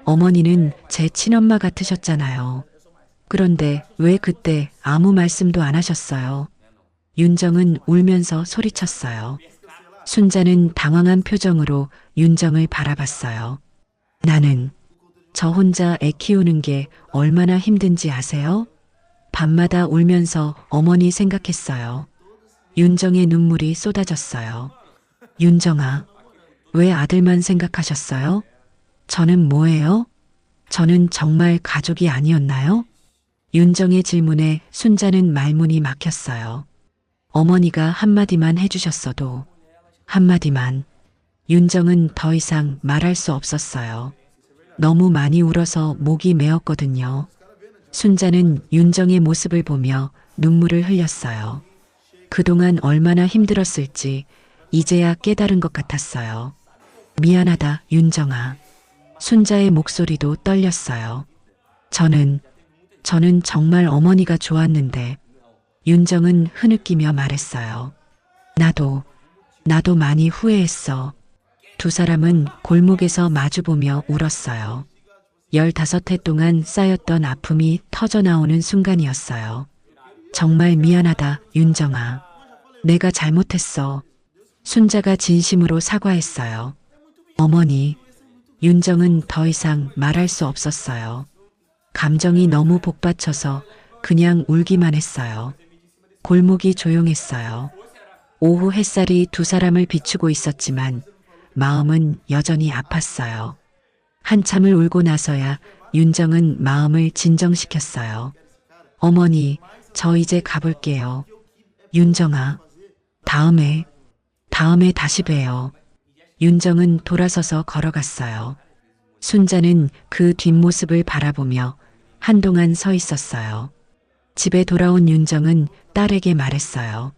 S1: 어머니는 제 친엄마 같으셨잖아요. 그런데 왜 그때 아무 말씀도 안 하셨어요? 윤정은 울면서 소리쳤어요. 순자는 당황한 표정으로 윤정을 바라봤어요. 나는 저 혼자 애 키우는 게 얼마나 힘든지 아세요? 밤마다 울면서 어머니 생각했어요. 윤정의 눈물이 쏟아졌어요. 윤정아, 왜 아들만 생각하셨어요? 저는 뭐예요? 저는 정말 가족이 아니었나요? 윤정의 질문에 순자는 말문이 막혔어요. 어머니가 한마디만 해주셨어도, 한마디만. 윤정은 더 이상 말할 수 없었어요. 너무 많이 울어서 목이 메었거든요. 순자는 윤정의 모습을 보며 눈물을 흘렸어요. 그동안 얼마나 힘들었을지 이제야 깨달은 것 같았어요. 미안하다, 윤정아. 순자의 목소리도 떨렸어요. 저는 정말 어머니가 좋았는데. 윤정은 흐느끼며 말했어요. 나도 많이 후회했어. 두 사람은 골목에서 마주보며 울었어요. 15해 동안 쌓였던 아픔이 터져나오는 순간이었어요. 정말 미안하다, 윤정아. 내가 잘못했어. 순자가 진심으로 사과했어요. 어머니, 윤정은 더 이상 말할 수 없었어요. 감정이 너무 복받쳐서 그냥 울기만 했어요. 골목이 조용했어요. 오후 햇살이 두 사람을 비추고 있었지만 마음은 여전히 아팠어요. 한참을 울고 나서야 윤정은 마음을 진정시켰어요. 어머니, 저 이제 가볼게요. 윤정아, 다음에 다시 봬요. 윤정은 돌아서서 걸어갔어요. 순자는 그 뒷모습을 바라보며 한동안 서 있었어요. 집에 돌아온 윤정은 딸에게 말했어요.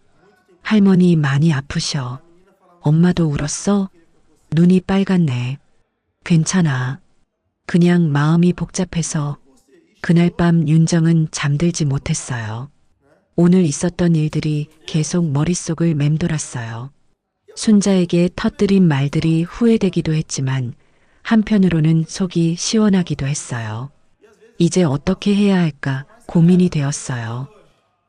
S1: 할머니 많이 아프셔. 엄마도 울었어? 눈이 빨갛네. 괜찮아. 그냥 마음이 복잡해서. 그날 밤 윤정은 잠들지 못했어요. 오늘 있었던 일들이 계속 머릿속을 맴돌았어요. 순자에게 터뜨린 말들이 후회되기도 했지만 한편으로는 속이 시원하기도 했어요. 이제 어떻게 해야 할까 고민이 되었어요.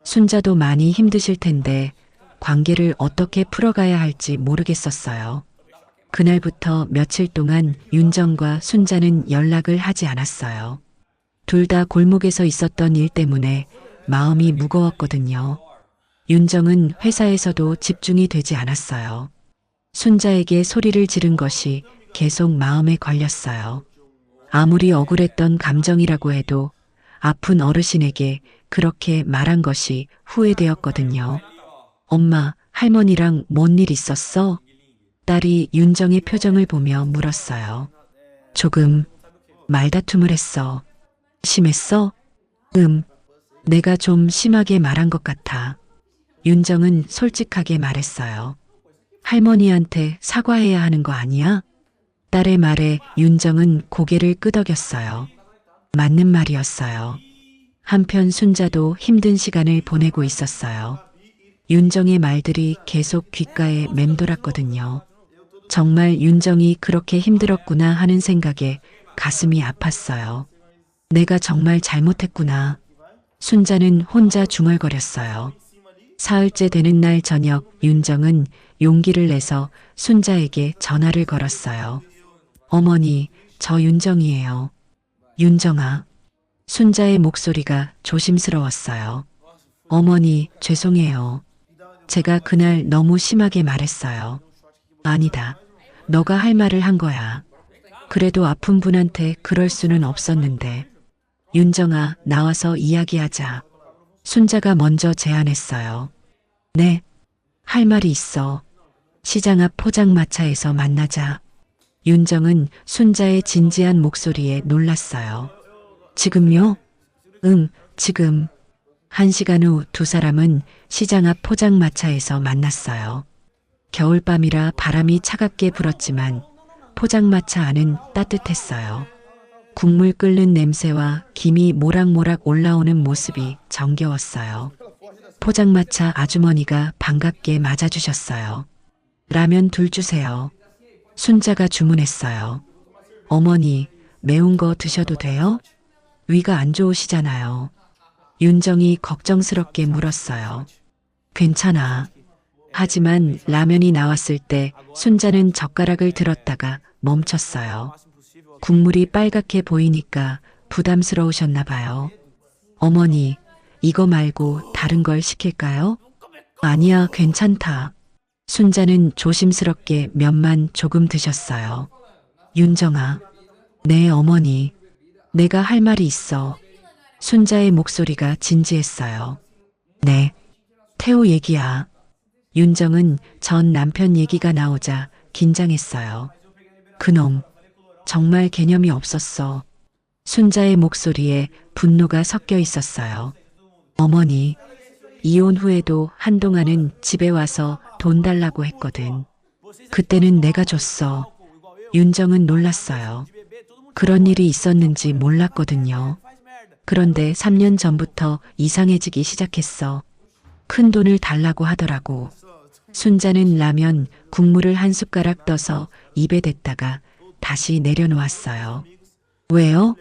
S1: 순자도 많이 힘드실 텐데 관계를 어떻게 풀어가야 할지 모르겠었어요. 그날부터 며칠 동안 윤정과 순자는 연락을 하지 않았어요. 둘 다 골목에서 있었던 일 때문에 마음이 무거웠거든요. 윤정은 회사에서도 집중이 되지 않았어요. 순자에게 소리를 지른 것이 계속 마음에 걸렸어요. 아무리 억울했던 감정이라고 해도 아픈 어르신에게 그렇게 말한 것이 후회되었거든요. 엄마, 할머니랑 뭔 일 있었어? 딸이 윤정의 표정을 보며 물었어요. 조금 말다툼을 했어. 심했어? 내가 좀 심하게 말한 것 같아. 윤정은 솔직하게 말했어요. 할머니한테 사과해야 하는 거 아니야? 딸의 말에 윤정은 고개를 끄덕였어요. 맞는 말이었어요. 한편 순자도 힘든 시간을 보내고 있었어요. 윤정의 말들이 계속 귓가에 맴돌았거든요. 정말 윤정이 그렇게 힘들었구나 하는 생각에 가슴이 아팠어요. 내가 정말 잘못했구나. 순자는 혼자 중얼거렸어요. 사흘째 되는 날 저녁 윤정은 용기를 내서 순자에게 전화를 걸었어요. 어머니, 저 윤정이에요. 윤정아. 순자의 목소리가 조심스러웠어요. 어머니, 죄송해요. 제가 그날 너무 심하게 말했어요. 아니다. 너가 할 말을 한 거야. 그래도 아픈 분한테 그럴 수는 없었는데. 윤정아, 나와서 이야기하자. 순자가 먼저 제안했어요. 네, 할 말이 있어. 시장 앞 포장마차에서 만나자. 윤정은 순자의 진지한 목소리에 놀랐어요. 지금요? 응, 지금. 1시간 후 두 사람은 시장 앞 포장마차에서 만났어요. 겨울밤이라 바람이 차갑게 불었지만 포장마차 안은 따뜻했어요. 국물 끓는 냄새와 김이 모락모락 올라오는 모습이 정겨웠어요. 포장마차 아주머니가 반갑게 맞아주셨어요. 라면 2 주세요. 순자가 주문했어요. 어머니, 매운 거 드셔도 돼요? 위가 안 좋으시잖아요. 윤정이 걱정스럽게 물었어요. 괜찮아. 하지만 라면이 나왔을 때 순자는 젓가락을 들었다가 멈췄어요. 국물이 빨갛게 보이니까 부담스러우셨나 봐요. 어머니, 이거 말고 다른 걸 시킬까요? 아니야, 괜찮다. 순자는 조심스럽게 면만 조금 드셨어요. 윤정아, 네, 어머니. 내가 할 말이 있어. 순자의 목소리가 진지했어요. 네, 태호 얘기야. 윤정은 전 남편 얘기가 나오자 긴장했어요. 그놈, 정말 개념이 없었어. 순자의 목소리에 분노가 섞여 있었어요. 어머니, 이혼 후에도 한동안은 집에 와서 돈 달라고 했거든. 그때는 내가 줬어. 윤정은 놀랐어요. 그런 일이 있었는지 몰랐거든요. 그런데 3년 전부터 이상해지기 시작했어. 큰 돈을 달라고 하더라고. 순자는 라면 국물을 한 숟가락 떠서 입에 댔다가 다시 내려놓았어요. 왜요?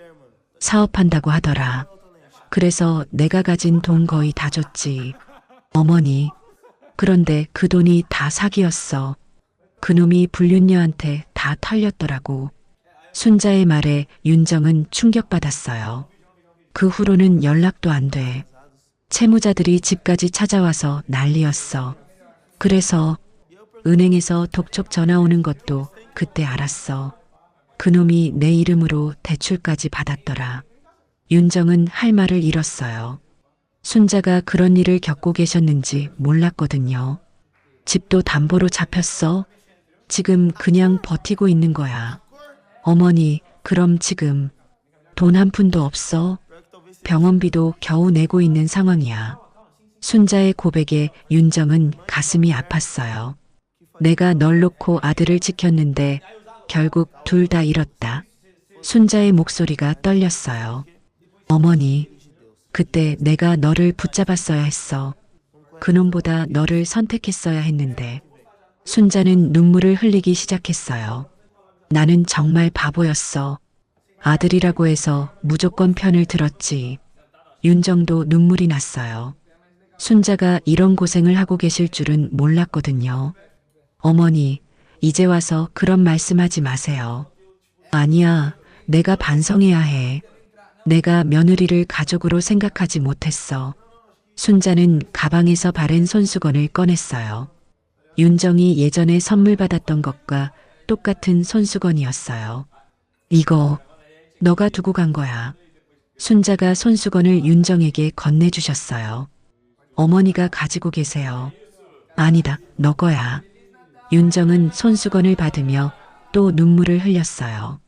S1: 사업한다고 하더라. 그래서 내가 가진 돈 거의 다 줬지. 어머니. 그런데 그 돈이 다 사기였어. 그놈이 불륜녀한테 다 털렸더라고. 순자의 말에 윤정은 충격받았어요. 그 후로는 연락도 안 돼. 채무자들이 집까지 찾아와서 난리였어. 그래서 은행에서 독촉 전화 오는 것도 그때 알았어. 그놈이 내 이름으로 대출까지 받았더라. 윤정은 할 말을 잃었어요. 순자가 그런 일을 겪고 계셨는지 몰랐거든요. 집도 담보로 잡혔어. 지금 그냥 버티고 있는 거야. 어머니, 그럼 지금 돈 한 푼도 없어? 병원비도 겨우 내고 있는 상황이야. 순자의 고백에 윤정은 가슴이 아팠어요. 내가 널 놓고 아들을 지켰는데 결국 둘 다 잃었다. 순자의 목소리가 떨렸어요. 어머니, 그때 내가 너를 붙잡았어야 했어. 그놈보다 너를 선택했어야 했는데. 순자는 눈물을 흘리기 시작했어요. 나는 정말 바보였어. 아들이라고 해서 무조건 편을 들었지. 윤정도 눈물이 났어요. 순자가 이런 고생을 하고 계실 줄은 몰랐거든요. 어머니, 이제 와서 그런 말씀하지 마세요. 아니야, 내가 반성해야 해. 내가 며느리를 가족으로 생각하지 못했어. 순자는 가방에서 바른 손수건을 꺼냈어요. 윤정이 예전에 선물 받았던 것과 똑같은 손수건이었어요. 이거 너가 두고 간 거야. 순자가 손수건을 윤정에게 건네주셨어요. 어머니가 가지고 계세요. 아니다, 너 거야. 윤정은 손수건을 받으며 또 눈물을 흘렸어요.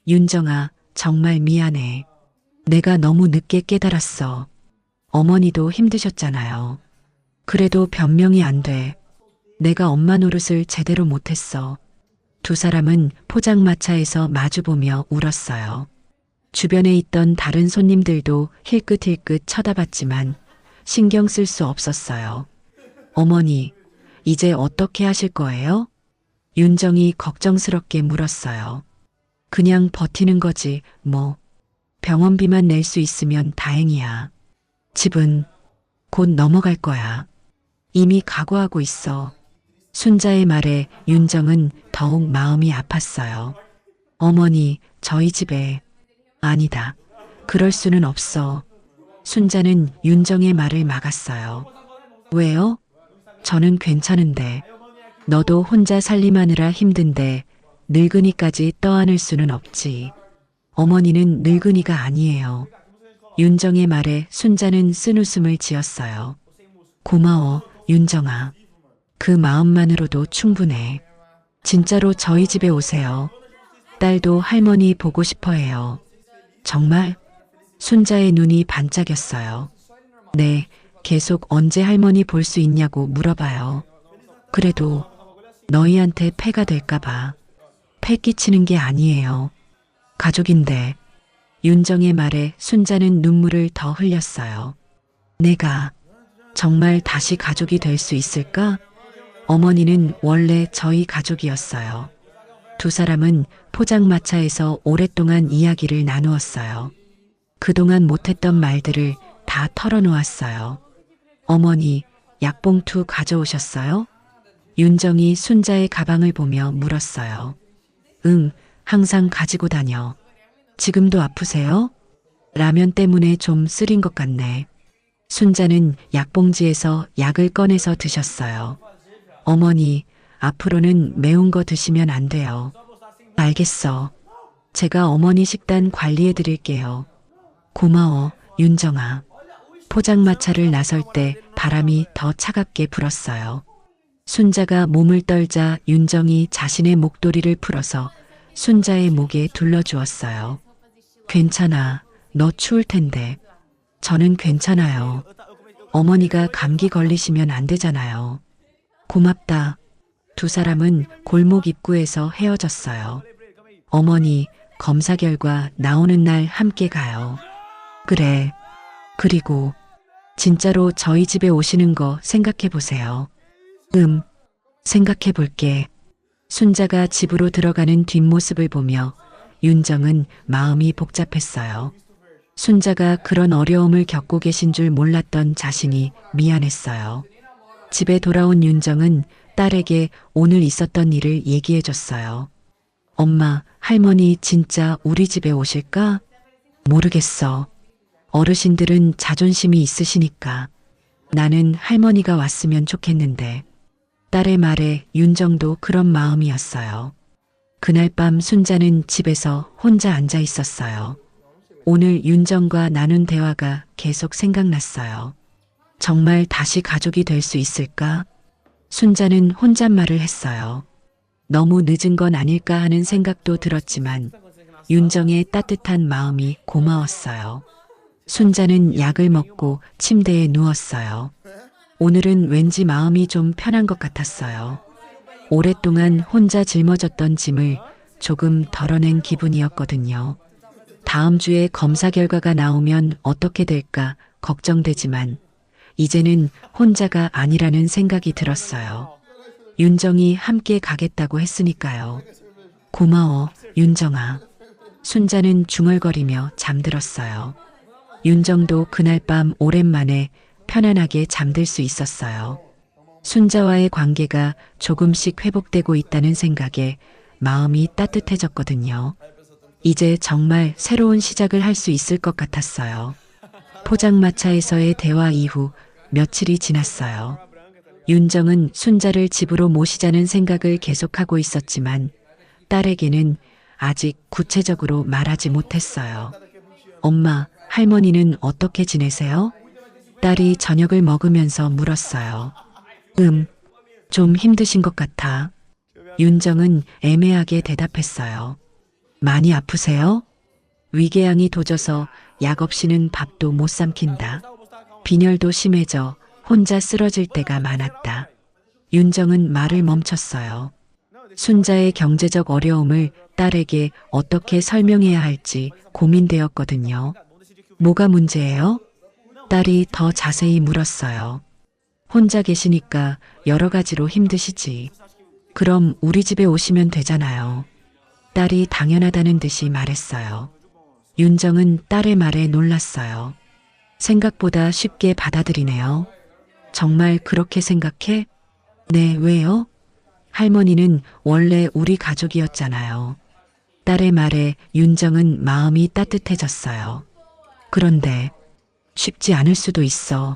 S1: 윤정아, 정말 미안해. 내가 너무 늦게 깨달았어. 어머니도 힘드셨잖아요. 그래도 변명이 안 돼. 내가 엄마 노릇을 제대로 못했어. 두 사람은 포장마차에서 마주보며 울었어요. 주변에 있던 다른 손님들도 힐끗힐끗 쳐다봤지만 신경 쓸 수 없었어요. 어머니, 이제 어떻게 하실 거예요? 윤정이 걱정스럽게 물었어요. 그냥 버티는 거지, 뭐. 병원비만 낼 수 있으면 다행이야. 집은 곧 넘어갈 거야. 이미 각오하고 있어. 순자의 말에 윤정은 더욱 마음이 아팠어요. 어머니, 저희 집에. 아니다. 그럴 수는 없어. 순자는 윤정의 말을 막았어요. 왜요? 저는 괜찮은데. 너도 혼자 살림하느라 힘든데 늙은이까지 떠안을 수는 없지. 어머니는 늙은이가 아니에요. 윤정의 말에 순자는 쓴웃음을 지었어요. 고마워, 윤정아. 그 마음만으로도 충분해. 진짜로 저희 집에 오세요. 딸도 할머니 보고 싶어 해요. 정말? 순자의 눈이 반짝였어요. 네, 계속 언제 할머니 볼 수 있냐고 물어봐요. 그래도 너희한테 폐가 될까봐. 폐 끼치는 게 아니에요. 가족인데. 윤정의 말에 순자는 눈물을 더 흘렸어요. 내가 정말 다시 가족이 될 수 있을까? 어머니는 원래 저희 가족이었어요. 두 사람은 포장마차에서 오랫동안 이야기를 나누었어요. 그동안 못했던 말들을 다 털어놓았어요. 어머니, 약봉투 가져오셨어요? 윤정이 순자의 가방을 보며 물었어요. 응, 항상 가지고 다녀. 지금도 아프세요? 라면 때문에 좀 쓰린 것 같네. 순자는 약봉지에서 약을 꺼내서 드셨어요. 어머니, 앞으로는 매운 거 드시면 안 돼요. 알겠어. 제가 어머니 식단 관리해 드릴게요. 고마워, 윤정아. 포장마차를 나설 때 바람이 더 차갑게 불었어요. 순자가 몸을 떨자 윤정이 자신의 목도리를 풀어서 순자의 목에 둘러주었어요. 괜찮아. 너 추울 텐데. 저는 괜찮아요. 어머니가 감기 걸리시면 안 되잖아요. 고맙다. 두 사람은 골목 입구에서 헤어졌어요. 어머니, 검사 결과 나오는 날 함께 가요. 그래. 그리고 진짜로 저희 집에 오시는 거 생각해 보세요. 생각해 볼게. 순자가 집으로 들어가는 뒷모습을 보며 윤정은 마음이 복잡했어요. 순자가 그런 어려움을 겪고 계신 줄 몰랐던 자신이 미안했어요. 집에 돌아온 윤정은 딸에게 오늘 있었던 일을 얘기해 줬어요. 엄마, 할머니 진짜 우리 집에 오실까? 모르겠어. 어르신들은 자존심이 있으시니까. 나는 할머니가 왔으면 좋겠는데. 딸의 말에 윤정도 그런 마음이었어요. 그날 밤 순자는 집에서 혼자 앉아 있었어요. 오늘 윤정과 나눈 대화가 계속 생각났어요. 정말 다시 가족이 될 수 있을까? 순자는 혼잣말을 했어요. 너무 늦은 건 아닐까 하는 생각도 들었지만 윤정의 따뜻한 마음이 고마웠어요. 순자는 약을 먹고 침대에 누웠어요. 오늘은 왠지 마음이 좀 편한 것 같았어요. 오랫동안 혼자 짊어졌던 짐을 조금 덜어낸 기분이었거든요. 다음 주에 검사 결과가 나오면 어떻게 될까 걱정되지만 이제는 혼자가 아니라는 생각이 들었어요. 윤정이 함께 가겠다고 했으니까요. 고마워, 윤정아. 순자는 중얼거리며 잠들었어요. 윤정도 그날 밤 오랜만에 편안하게 잠들 수 있었어요. 순자와의 관계가 조금씩 회복되고 있다는 생각에 마음이 따뜻해졌거든요. 이제 정말 새로운 시작을 할 수 있을 것 같았어요. 포장마차에서의 대화 이후 며칠이 지났어요. 윤정은 순자를 집으로 모시자는 생각을 계속하고 있었지만 딸에게는 아직 구체적으로 말하지 못했어요. 엄마, 할머니는 어떻게 지내세요? 딸이 저녁을 먹으면서 물었어요. 좀 힘드신 것 같아. 윤정은 애매하게 대답했어요. 많이 아프세요? 위궤양이 도져서 약 없이는 밥도 못 삼킨다. 빈혈도 심해져 혼자 쓰러질 때가 많았다. 윤정은 말을 멈췄어요. 순자의 경제적 어려움을 딸에게 어떻게 설명해야 할지 고민되었거든요. 뭐가 문제예요? 딸이 더 자세히 물었어요. 혼자 계시니까 여러 가지로 힘드시지. 그럼 우리 집에 오시면 되잖아요. 딸이 당연하다는 듯이 말했어요. 윤정은 딸의 말에 놀랐어요. 생각보다 쉽게 받아들이네요. 정말 그렇게 생각해? 네, 왜요? 할머니는 원래 우리 가족이었잖아요. 딸의 말에 윤정은 마음이 따뜻해졌어요. 그런데 쉽지 않을 수도 있어.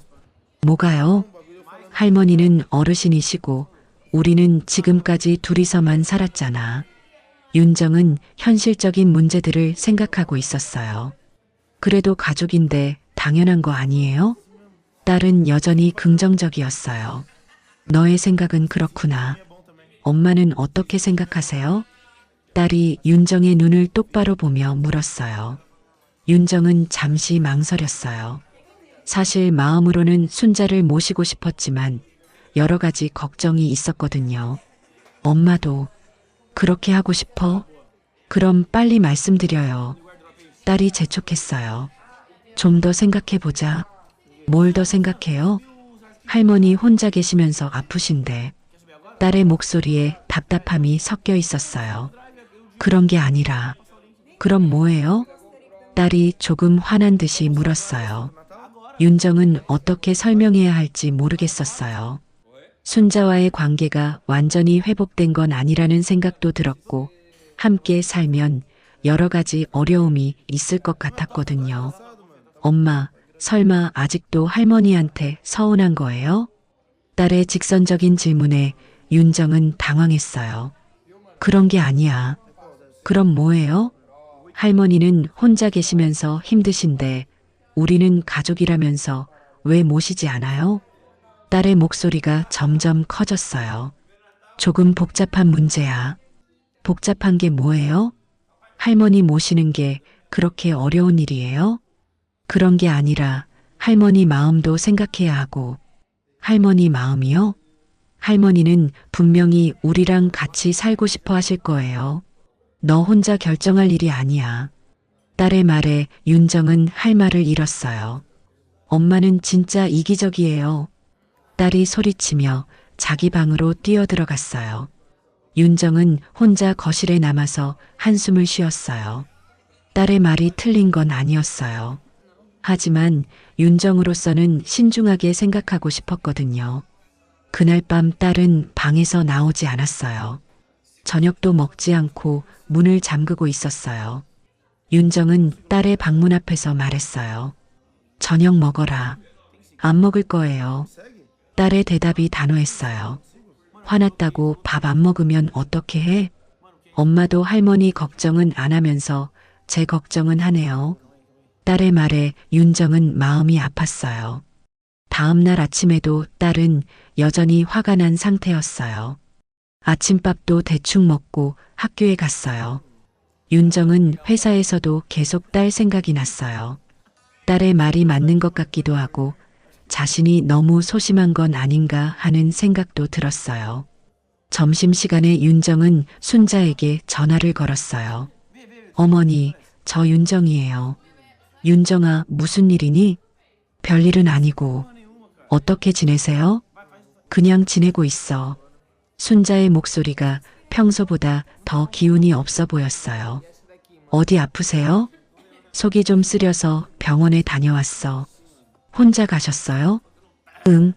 S1: 뭐가요? 할머니는 어르신이시고 우리는 지금까지 둘이서만 살았잖아. 윤정은 현실적인 문제들을 생각하고 있었어요. 그래도 가족인데 당연한 거 아니에요? 딸은 여전히 긍정적이었어요. 너의 생각은 그렇구나. 엄마는 어떻게 생각하세요? 딸이 윤정의 눈을 똑바로 보며 물었어요. 윤정은 잠시 망설였어요. 사실 마음으로는 순자를 모시고 싶었지만 여러 가지 걱정이 있었거든요. 엄마도 그렇게 하고 싶어? 그럼 빨리 말씀드려요. 딸이 재촉했어요. 좀 더 생각해보자. 뭘 더 생각해요? 할머니 혼자 계시면서 아프신데. 딸의 목소리에 답답함이 섞여 있었어요. 그런 게 아니라, 그럼 뭐예요? 딸이 조금 화난 듯이 물었어요. 윤정은 어떻게 설명해야 할지 모르겠었어요. 순자와의 관계가 완전히 회복된 건 아니라는 생각도 들었고, 함께 살면 여러 가지 어려움이 있을 것 같았거든요. 엄마, 설마 아직도 할머니한테 서운한 거예요? 딸의 직선적인 질문에 윤정은 당황했어요. 그런 게 아니야. 그럼 뭐예요? 할머니는 혼자 계시면서 힘드신데 우리는 가족이라면서 왜 모시지 않아요? 딸의 목소리가 점점 커졌어요. 조금 복잡한 문제야. 복잡한 게 뭐예요? 할머니 모시는 게 그렇게 어려운 일이에요? 그런 게 아니라 할머니 마음도 생각해야 하고. 할머니 마음이요? 할머니는 분명히 우리랑 같이 살고 싶어 하실 거예요. 너 혼자 결정할 일이 아니야. 딸의 말에 윤정은 할 말을 잃었어요. 엄마는 진짜 이기적이에요. 딸이 소리치며 자기 방으로 뛰어들어갔어요. 윤정은 혼자 거실에 남아서 한숨을 쉬었어요. 딸의 말이 틀린 건 아니었어요. 하지만 윤정으로서는 신중하게 생각하고 싶었거든요. 그날 밤 딸은 방에서 나오지 않았어요. 저녁도 먹지 않고 문을 잠그고 있었어요. 윤정은 딸의 방문 앞에서 말했어요. 저녁 먹어라. 안 먹을 거예요. 딸의 대답이 단호했어요. 화났다고 밥 안 먹으면 어떻게 해? 엄마도 할머니 걱정은 안 하면서 제 걱정은 하네요. 딸의 말에 윤정은 마음이 아팠어요. 다음 날 아침에도 딸은 여전히 화가 난 상태였어요. 아침밥도 대충 먹고 학교에 갔어요. 윤정은 회사에서도 계속 딸 생각이 났어요. 딸의 말이 맞는 것 같기도 하고 자신이 너무 소심한 건 아닌가 하는 생각도 들었어요. 점심시간에 윤정은 순자에게 전화를 걸었어요. 어머니, 저 윤정이에요. 윤정아, 무슨 일이니? 별일은 아니고. 어떻게 지내세요? 그냥 지내고 있어. 순자의 목소리가 평소보다 더 기운이 없어 보였어요. 어디 아프세요? 속이 좀 쓰려서 병원에 다녀왔어. 혼자 가셨어요? 응.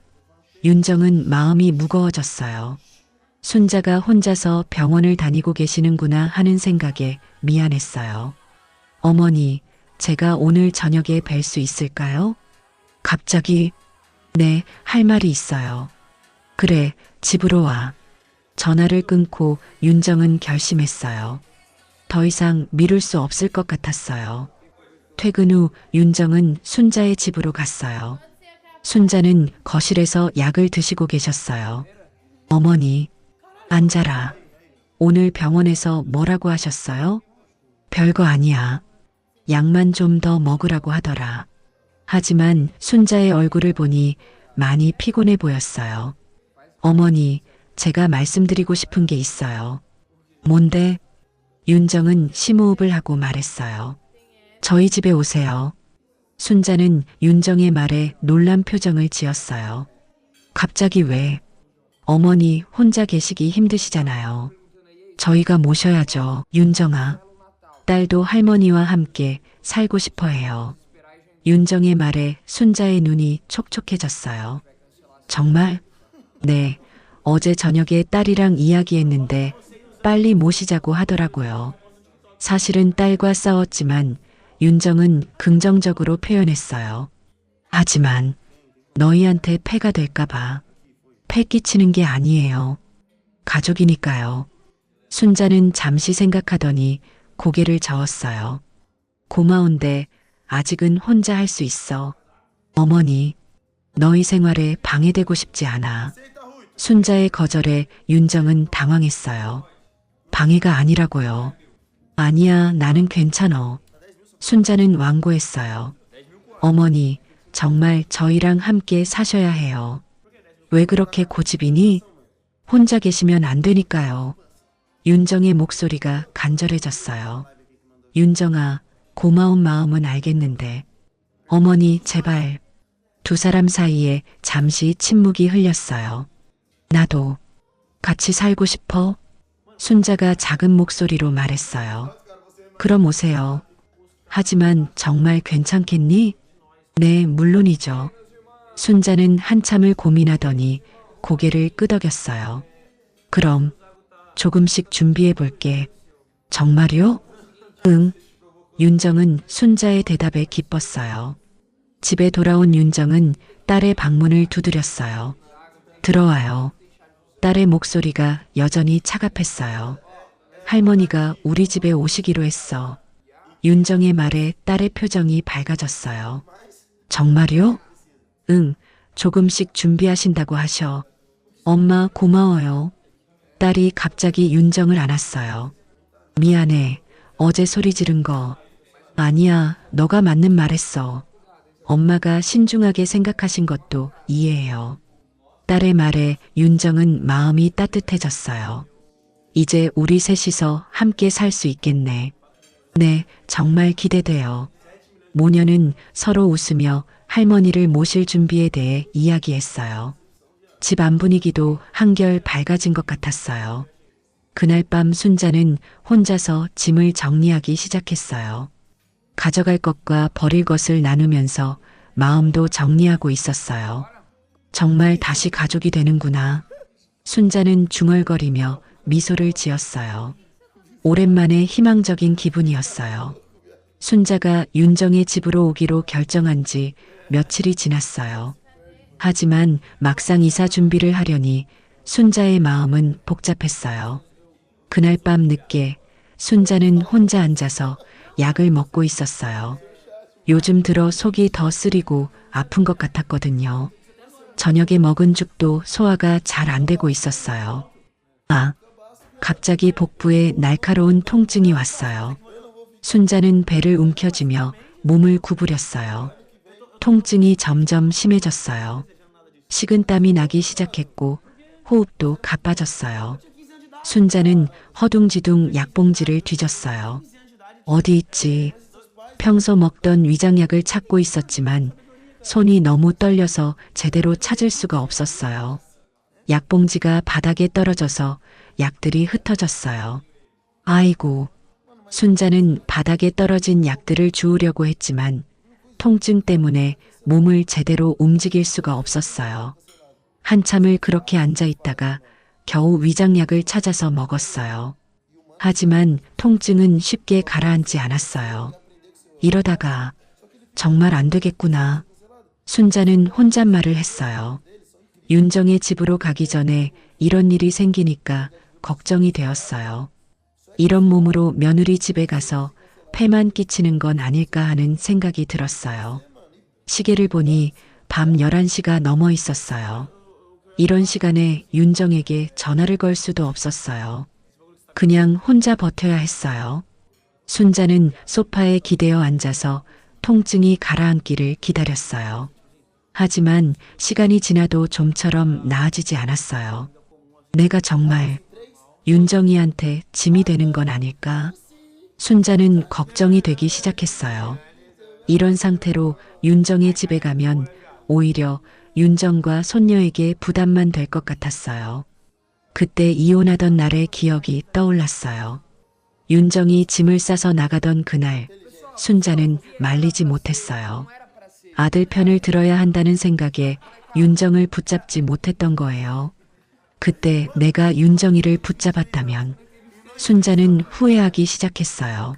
S1: 윤정은 마음이 무거워졌어요. 순자가 혼자서 병원을 다니고 계시는구나 하는 생각에 미안했어요. 어머니, 제가 오늘 저녁에 뵐 수 있을까요? 갑자기, 네, 할 말이 있어요. 그래, 집으로 와. 전화를 끊고 윤정은 결심했어요. 더 이상 미룰 수 없을 것 같았어요. 퇴근 후 윤정은 순자의 집으로 갔어요. 순자는 거실에서 약을 드시고 계셨어요. 어머니, 앉아라. 오늘 병원에서 뭐라고 하셨어요? 별거 아니야. 약만 좀 더 먹으라고 하더라. 하지만 순자의 얼굴을 보니 많이 피곤해 보였어요. 어머니, 제가 말씀드리고 싶은 게 있어요. 뭔데? 윤정은 심호흡을 하고 말했어요. 저희 집에 오세요. 순자는 윤정의 말에 놀란 표정을 지었어요. 갑자기 왜? 어머니 혼자 계시기 힘드시잖아요. 저희가 모셔야죠, 윤정아. 딸도 할머니와 함께 살고 싶어 해요. 윤정의 말에 순자의 눈이 촉촉해졌어요. 정말? 네, 어제 저녁에 딸이랑 이야기했는데 빨리 모시자고 하더라고요. 사실은 딸과 싸웠지만 윤정은 긍정적으로 표현했어요. 하지만 너희한테 폐가 될까봐. 폐 끼치는 게 아니에요. 가족이니까요. 순자는 잠시 생각하더니 고개를 저었어요. 고마운데 아직은 혼자 할 수 있어. 어머니, 너희 생활에 방해되고 싶지 않아. 순자의 거절에 윤정은 당황했어요. 방해가 아니라고요. 아니야, 나는 괜찮어. 순자는 완고했어요. 어머니, 정말 저희랑 함께 사셔야 해요. 왜 그렇게 고집이니? 혼자 계시면 안 되니까요. 윤정의 목소리가 간절해졌어요. 윤정아, 고마운 마음은 알겠는데. 어머니, 제발. 두 사람 사이에 잠시 침묵이 흘렸어요. 나도 같이 살고 싶어? 순자가 작은 목소리로 말했어요. 그럼 오세요. 하지만 정말 괜찮겠니? 네, 물론이죠. 순자는 한참을 고민하더니 고개를 끄덕였어요. 그럼 조금씩 준비해 볼게. 정말요? 응. 윤정은 순자의 대답에 기뻤어요. 집에 돌아온 윤정은 딸의 방문을 두드렸어요. 들어와요. 딸의 목소리가 여전히 차갑했어요. 할머니가 우리 집에 오시기로 했어. 윤정의 말에 딸의 표정이 밝아졌어요. 정말요? 응, 조금씩 준비하신다고 하셔. 엄마 고마워요. 딸이 갑자기 윤정을 안았어요. 미안해. 어제 소리 지른 거. 아니야, 너가 맞는 말 했어. 엄마가 신중하게 생각하신 것도 이해해요. 딸의 말에 윤정은 마음이 따뜻해졌어요. 이제 우리 셋이서 함께 살 수 있겠네. 네, 정말 기대돼요. 모녀는 서로 웃으며 할머니를 모실 준비에 대해 이야기했어요. 집 안 분위기도 한결 밝아진 것 같았어요. 그날 밤 순자는 혼자서 짐을 정리하기 시작했어요. 가져갈 것과 버릴 것을 나누면서 마음도 정리하고 있었어요. 정말 다시 가족이 되는구나. 순자는 중얼거리며 미소를 지었어요. 오랜만에 희망적인 기분이었어요. 순자가 윤정의 집으로 오기로 결정한 지 며칠이 지났어요. 하지만 막상 이사 준비를 하려니 순자의 마음은 복잡했어요. 그날 밤 늦게 순자는 혼자 앉아서 약을 먹고 있었어요. 요즘 들어 속이 더 쓰리고 아픈 것 같았거든요. 저녁에 먹은 죽도 소화가 잘 안 되고 있었어요. 갑자기 복부에 날카로운 통증이 왔어요. 순자는 배를 움켜쥐며 몸을 구부렸어요. 통증이 점점 심해졌어요. 식은땀이 나기 시작했고 호흡도 가빠졌어요. 순자는 허둥지둥 약봉지를 뒤졌어요. 어디 있지? 평소 먹던 위장약을 찾고 있었지만 손이 너무 떨려서 제대로 찾을 수가 없었어요. 약봉지가 바닥에 떨어져서 약들이 흩어졌어요. 아이고, 순자는 바닥에 떨어진 약들을 주우려고 했지만 통증 때문에 몸을 제대로 움직일 수가 없었어요. 한참을 그렇게 앉아 있다가 겨우 위장약을 찾아서 먹었어요. 하지만 통증은 쉽게 가라앉지 않았어요. 이러다가 정말 안 되겠구나. 순자는 혼잣말을 했어요. 윤정의 집으로 가기 전에 이런 일이 생기니까 걱정이 되었어요. 이런 몸으로 며느리 집에 가서 폐만 끼치는 건 아닐까 하는 생각이 들었어요. 시계를 보니 밤 11시가 넘어 있었어요. 이런 시간에 윤정에게 전화를 걸 수도 없었어요. 그냥 혼자 버텨야 했어요. 순자는 소파에 기대어 앉아서 통증이 가라앉기를 기다렸어요. 하지만 시간이 지나도 좀처럼 나아지지 않았어요. 내가 정말 윤정이한테 짐이 되는 건 아닐까? 순자는 걱정이 되기 시작했어요. 이런 상태로 윤정의 집에 가면 오히려 윤정과 손녀에게 부담만 될 것 같았어요. 그때 이혼하던 날의 기억이 떠올랐어요. 윤정이 짐을 싸서 나가던 그날, 순자는 말리지 못했어요. 아들 편을 들어야 한다는 생각에 윤정을 붙잡지 못했던 거예요. 그때 내가 윤정이를 붙잡았다면 순자는 후회하기 시작했어요.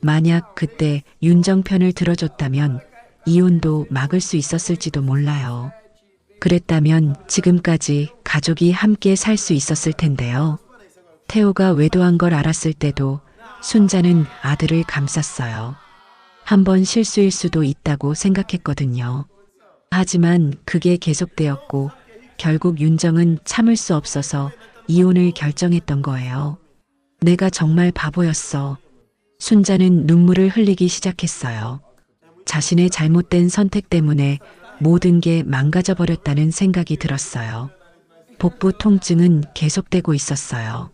S1: 만약 그때 윤정 편을 들어줬다면 이혼도 막을 수 있었을지도 몰라요. 그랬다면 지금까지 가족이 함께 살 수 있었을 텐데요. 태호가 외도한 걸 알았을 때도 순자는 아들을 감쌌어요. 한 번 실수일 수도 있다고 생각했거든요. 하지만 그게 계속되었고 결국 윤정은 참을 수 없어서 이혼을 결정했던 거예요. 내가 정말 바보였어. 순자는 눈물을 흘리기 시작했어요. 자신의 잘못된 선택 때문에 모든 게 망가져 버렸다는 생각이 들었어요. 복부 통증은 계속되고 있었어요.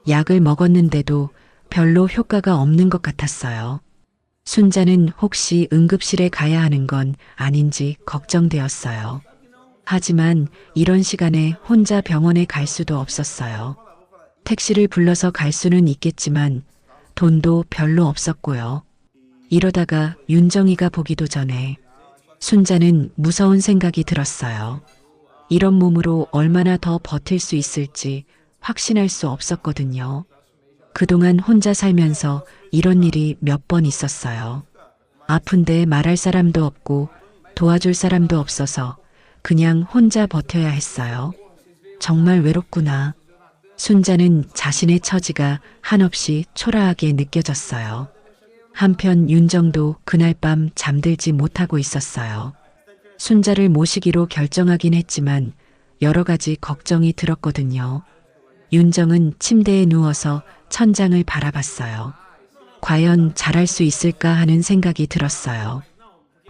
S1: 약을 먹었는데도 별로 효과가 없는 것 같았어요. 순자는 혹시 응급실에 가야 하는 건 아닌지 걱정되었어요. 하지만 이런 시간에 혼자 병원에 갈 수도 없었어요. 택시를 불러서 갈 수는 있겠지만 돈도 별로 없었고요. 이러다가 윤정이가 보기도 전에 순자는 무서운 생각이 들었어요. 이런 몸으로 얼마나 더 버틸 수 있을지 확신할 수 없었거든요. 그동안 혼자 살면서 이런 일이 몇 번 있었어요. 아픈데 말할 사람도 없고 도와줄 사람도 없어서 그냥 혼자 버텨야 했어요. 정말 외롭구나. 순자는 자신의 처지가 한없이 초라하게 느껴졌어요. 한편 윤정도 그날 밤 잠들지 못하고 있었어요. 순자를 모시기로 결정하긴 했지만 여러 가지 걱정이 들었거든요. 윤정은 침대에 누워서 천장을 바라봤어요. 과연 잘할 수 있을까 하는 생각이 들었어요.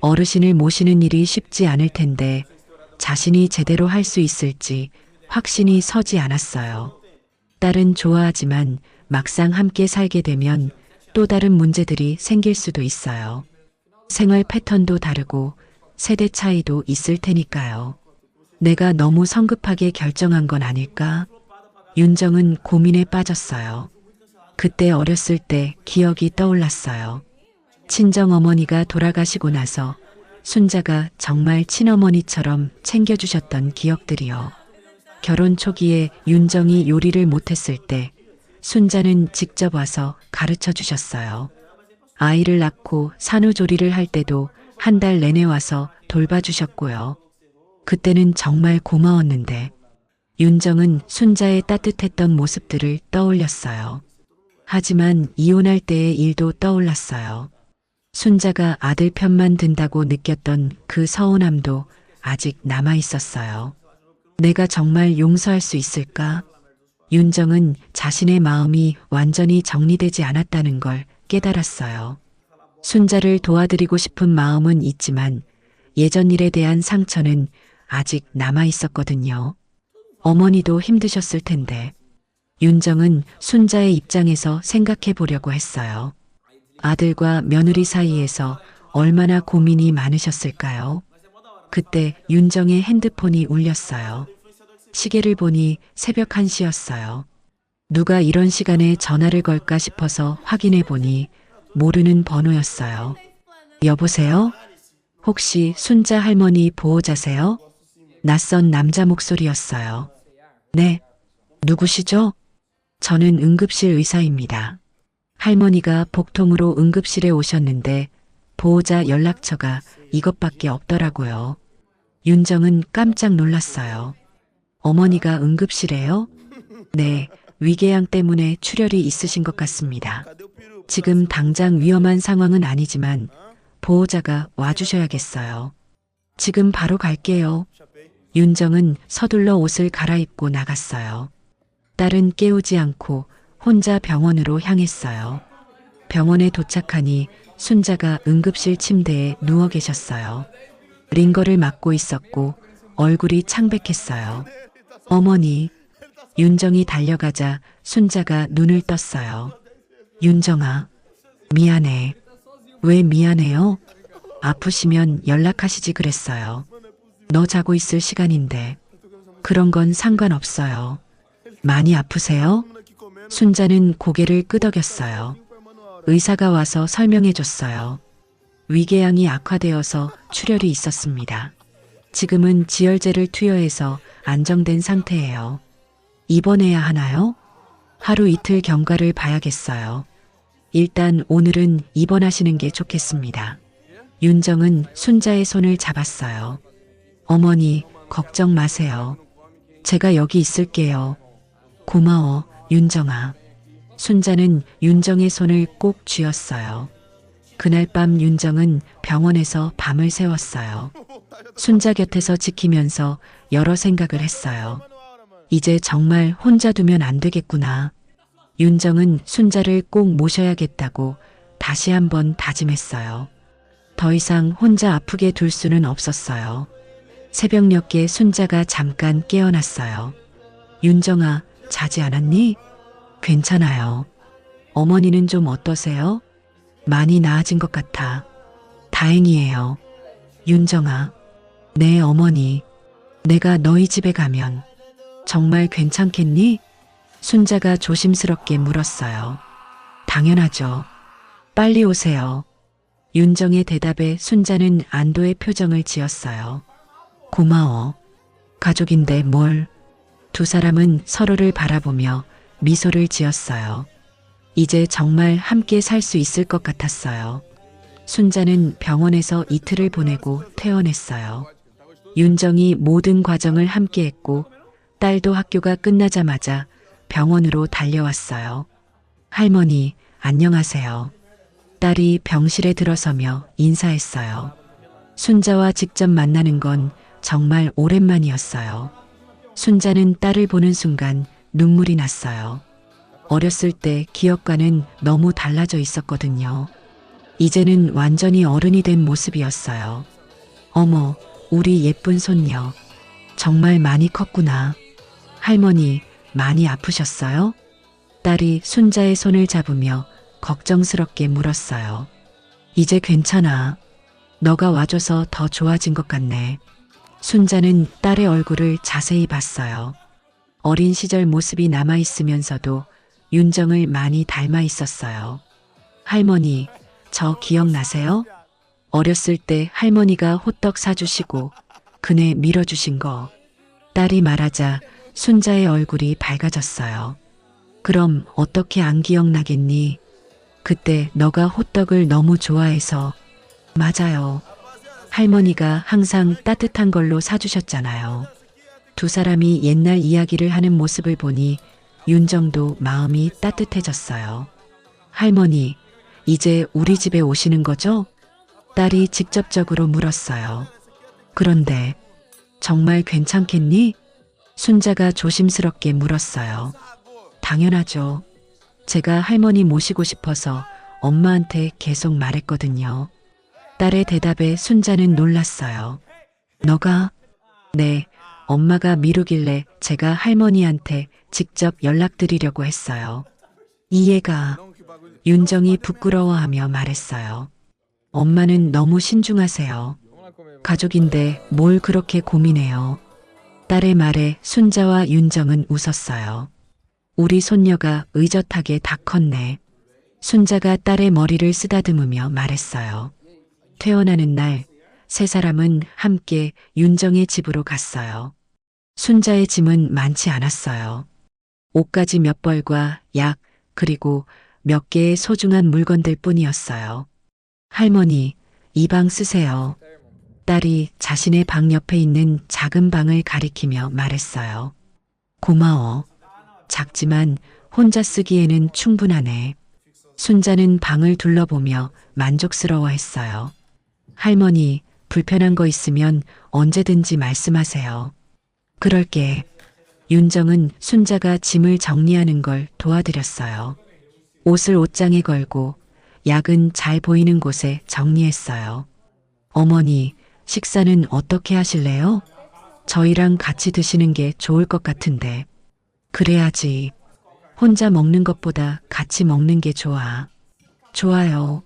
S1: 어르신을 모시는 일이 쉽지 않을 텐데 자신이 제대로 할 수 있을지 확신이 서지 않았어요. 딸은 좋아하지만 막상 함께 살게 되면 또 다른 문제들이 생길 수도 있어요. 생활 패턴도 다르고 세대 차이도 있을 테니까요. 내가 너무 성급하게 결정한 건 아닐까? 윤정은 고민에 빠졌어요. 그때 어렸을 때 기억이 떠올랐어요. 친정어머니가 돌아가시고 나서 순자가 정말 친어머니처럼 챙겨주셨던 기억들이요. 결혼 초기에 윤정이 요리를 못했을 때 순자는 직접 와서 가르쳐 주셨어요. 아이를 낳고 산후조리를 할 때도 한 달 내내 와서 돌봐주셨고요. 그때는 정말 고마웠는데 윤정은 순자의 따뜻했던 모습들을 떠올렸어요. 하지만 이혼할 때의 일도 떠올랐어요. 순자가 아들 편만 든다고 느꼈던 그 서운함도 아직 남아 있었어요. 내가 정말 용서할 수 있을까? 윤정은 자신의 마음이 완전히 정리되지 않았다는 걸 깨달았어요. 순자를 도와드리고 싶은 마음은 있지만 예전 일에 대한 상처는 아직 남아 있었거든요. 어머니도 힘드셨을 텐데. 윤정은 순자의 입장에서 생각해 보려고 했어요. 아들과 며느리 사이에서 얼마나 고민이 많으셨을까요? 그때 윤정의 핸드폰이 울렸어요. 시계를 보니 새벽 1시였어요. 누가 이런 시간에 전화를 걸까 싶어서 확인해 보니 모르는 번호였어요. 여보세요? 혹시 순자 할머니 보호자세요? 낯선 남자 목소리였어요. 네. 누구시죠? 저는 응급실 의사입니다. 할머니가 복통으로 응급실에 오셨는데 보호자 연락처가 이것밖에 없더라고요. 윤정은 깜짝 놀랐어요. 어머니가 응급실에요? 네, 위궤양 때문에 출혈이 있으신 것 같습니다. 지금 당장 위험한 상황은 아니지만 보호자가 와주셔야겠어요. 지금 바로 갈게요. 윤정은 서둘러 옷을 갈아입고 나갔어요. 딸은 깨우지 않고 혼자 병원으로 향했어요. 병원에 도착하니 순자가 응급실 침대에 누워 계셨어요. 링거를 맞고 있었고 얼굴이 창백했어요. 어머니, 윤정이 달려가자 순자가 눈을 떴어요. 윤정아, 미안해. 왜 미안해요? 아프시면 연락하시지 그랬어요. 너 자고 있을 시간인데. 그런 건 상관없어요. 많이 아프세요? 순자는 고개를 끄덕였어요. 의사가 와서 설명해 줬어요. 위궤양이 악화되어서 출혈이 있었습니다. 지금은 지혈제를 투여해서 안정된 상태예요. 입원해야 하나요? 하루 이틀 경과를 봐야겠어요. 일단 오늘은 입원하시는 게 좋겠습니다. 윤정은 순자의 손을 잡았어요. 어머니, 걱정 마세요. 제가 여기 있을게요. 고마워, 윤정아. 순자는 윤정의 손을 꼭 쥐었어요. 그날 밤 윤정은 병원에서 밤을 새웠어요. 순자 곁에서 지키면서 여러 생각을 했어요. 이제 정말 혼자 두면 안 되겠구나. 윤정은 순자를 꼭 모셔야겠다고 다시 한번 다짐했어요. 더 이상 혼자 아프게 둘 수는 없었어요. 새벽녘에 순자가 잠깐 깨어났어요. 윤정아, 자지 않았니? 괜찮아요. 어머니는 좀 어떠세요? 많이 나아진 것 같아. 다행이에요. 윤정아, 네 어머니. 내가 너희 집에 가면 정말 괜찮겠니? 순자가 조심스럽게 물었어요. 당연하죠. 빨리 오세요. 윤정의 대답에 순자는 안도의 표정을 지었어요. 고마워. 가족인데 뭘. 두 사람은 서로를 바라보며 미소를 지었어요. 이제 정말 함께 살 수 있을 것 같았어요. 순자는 병원에서 이틀을 보내고 퇴원했어요. 윤정이 모든 과정을 함께 했고 딸도 학교가 끝나자마자 병원으로 달려왔어요. 할머니, 안녕하세요. 딸이 병실에 들어서며 인사했어요. 순자와 직접 만나는 건 정말 오랜만이었어요. 순자는 딸을 보는 순간 눈물이 났어요. 어렸을 때 기억과는 너무 달라져 있었거든요. 이제는 완전히 어른이 된 모습이었어요. 어머, 우리 예쁜 손녀. 정말 많이 컸구나. 할머니, 많이 아프셨어요? 딸이 순자의 손을 잡으며 걱정스럽게 물었어요. 이제 괜찮아. 너가 와줘서 더 좋아진 것 같네. 순자는 딸의 얼굴을 자세히 봤어요. 어린 시절 모습이 남아있으면서도 윤정을 많이 닮아 있었어요. 할머니, 저 기억나세요? 어렸을 때 할머니가 호떡 사주시고 그네 밀어주신 거. 딸이 말하자 순자의 얼굴이 밝아졌어요. 그럼 어떻게 안 기억나겠니? 그때 너가 호떡을 너무 좋아해서. 맞아요. 할머니가 항상 따뜻한 걸로 사주셨잖아요. 두 사람이 옛날 이야기를 하는 모습을 보니 윤정도 마음이 따뜻해졌어요. 할머니, 이제 우리 집에 오시는 거죠? 딸이 직접적으로 물었어요. 그런데 정말 괜찮겠니? 순자가 조심스럽게 물었어요. 당연하죠. 제가 할머니 모시고 싶어서 엄마한테 계속 말했거든요. 딸의 대답에 순자는 놀랐어요. 너가? 네, 엄마가 미루길래 제가 할머니한테 직접 연락드리려고 했어요. 이해가. 윤정이 부끄러워하며 말했어요. 엄마는 너무 신중하세요. 가족인데 뭘 그렇게 고민해요. 딸의 말에 순자와 윤정은 웃었어요. 우리 손녀가 의젓하게 다 컸네. 순자가 딸의 머리를 쓰다듬으며 말했어요. 퇴원하는 날, 세 사람은 함께 윤정의 집으로 갔어요. 순자의 짐은 많지 않았어요. 옷가지 몇 벌과 약, 그리고 몇 개의 소중한 물건들 뿐이었어요. 할머니, 이 방 쓰세요. 딸이 자신의 방 옆에 있는 작은 방을 가리키며 말했어요. 고마워. 작지만 혼자 쓰기에는 충분하네. 순자는 방을 둘러보며 만족스러워했어요. 할머니, 불편한 거 있으면 언제든지 말씀하세요. 그럴게. 윤정은 순자가 짐을 정리하는 걸 도와드렸어요. 옷을 옷장에 걸고 약은 잘 보이는 곳에 정리했어요. 어머니, 식사는 어떻게 하실래요? 저희랑 같이 드시는 게 좋을 것 같은데. 그래야지. 혼자 먹는 것보다 같이 먹는 게 좋아. 좋아요.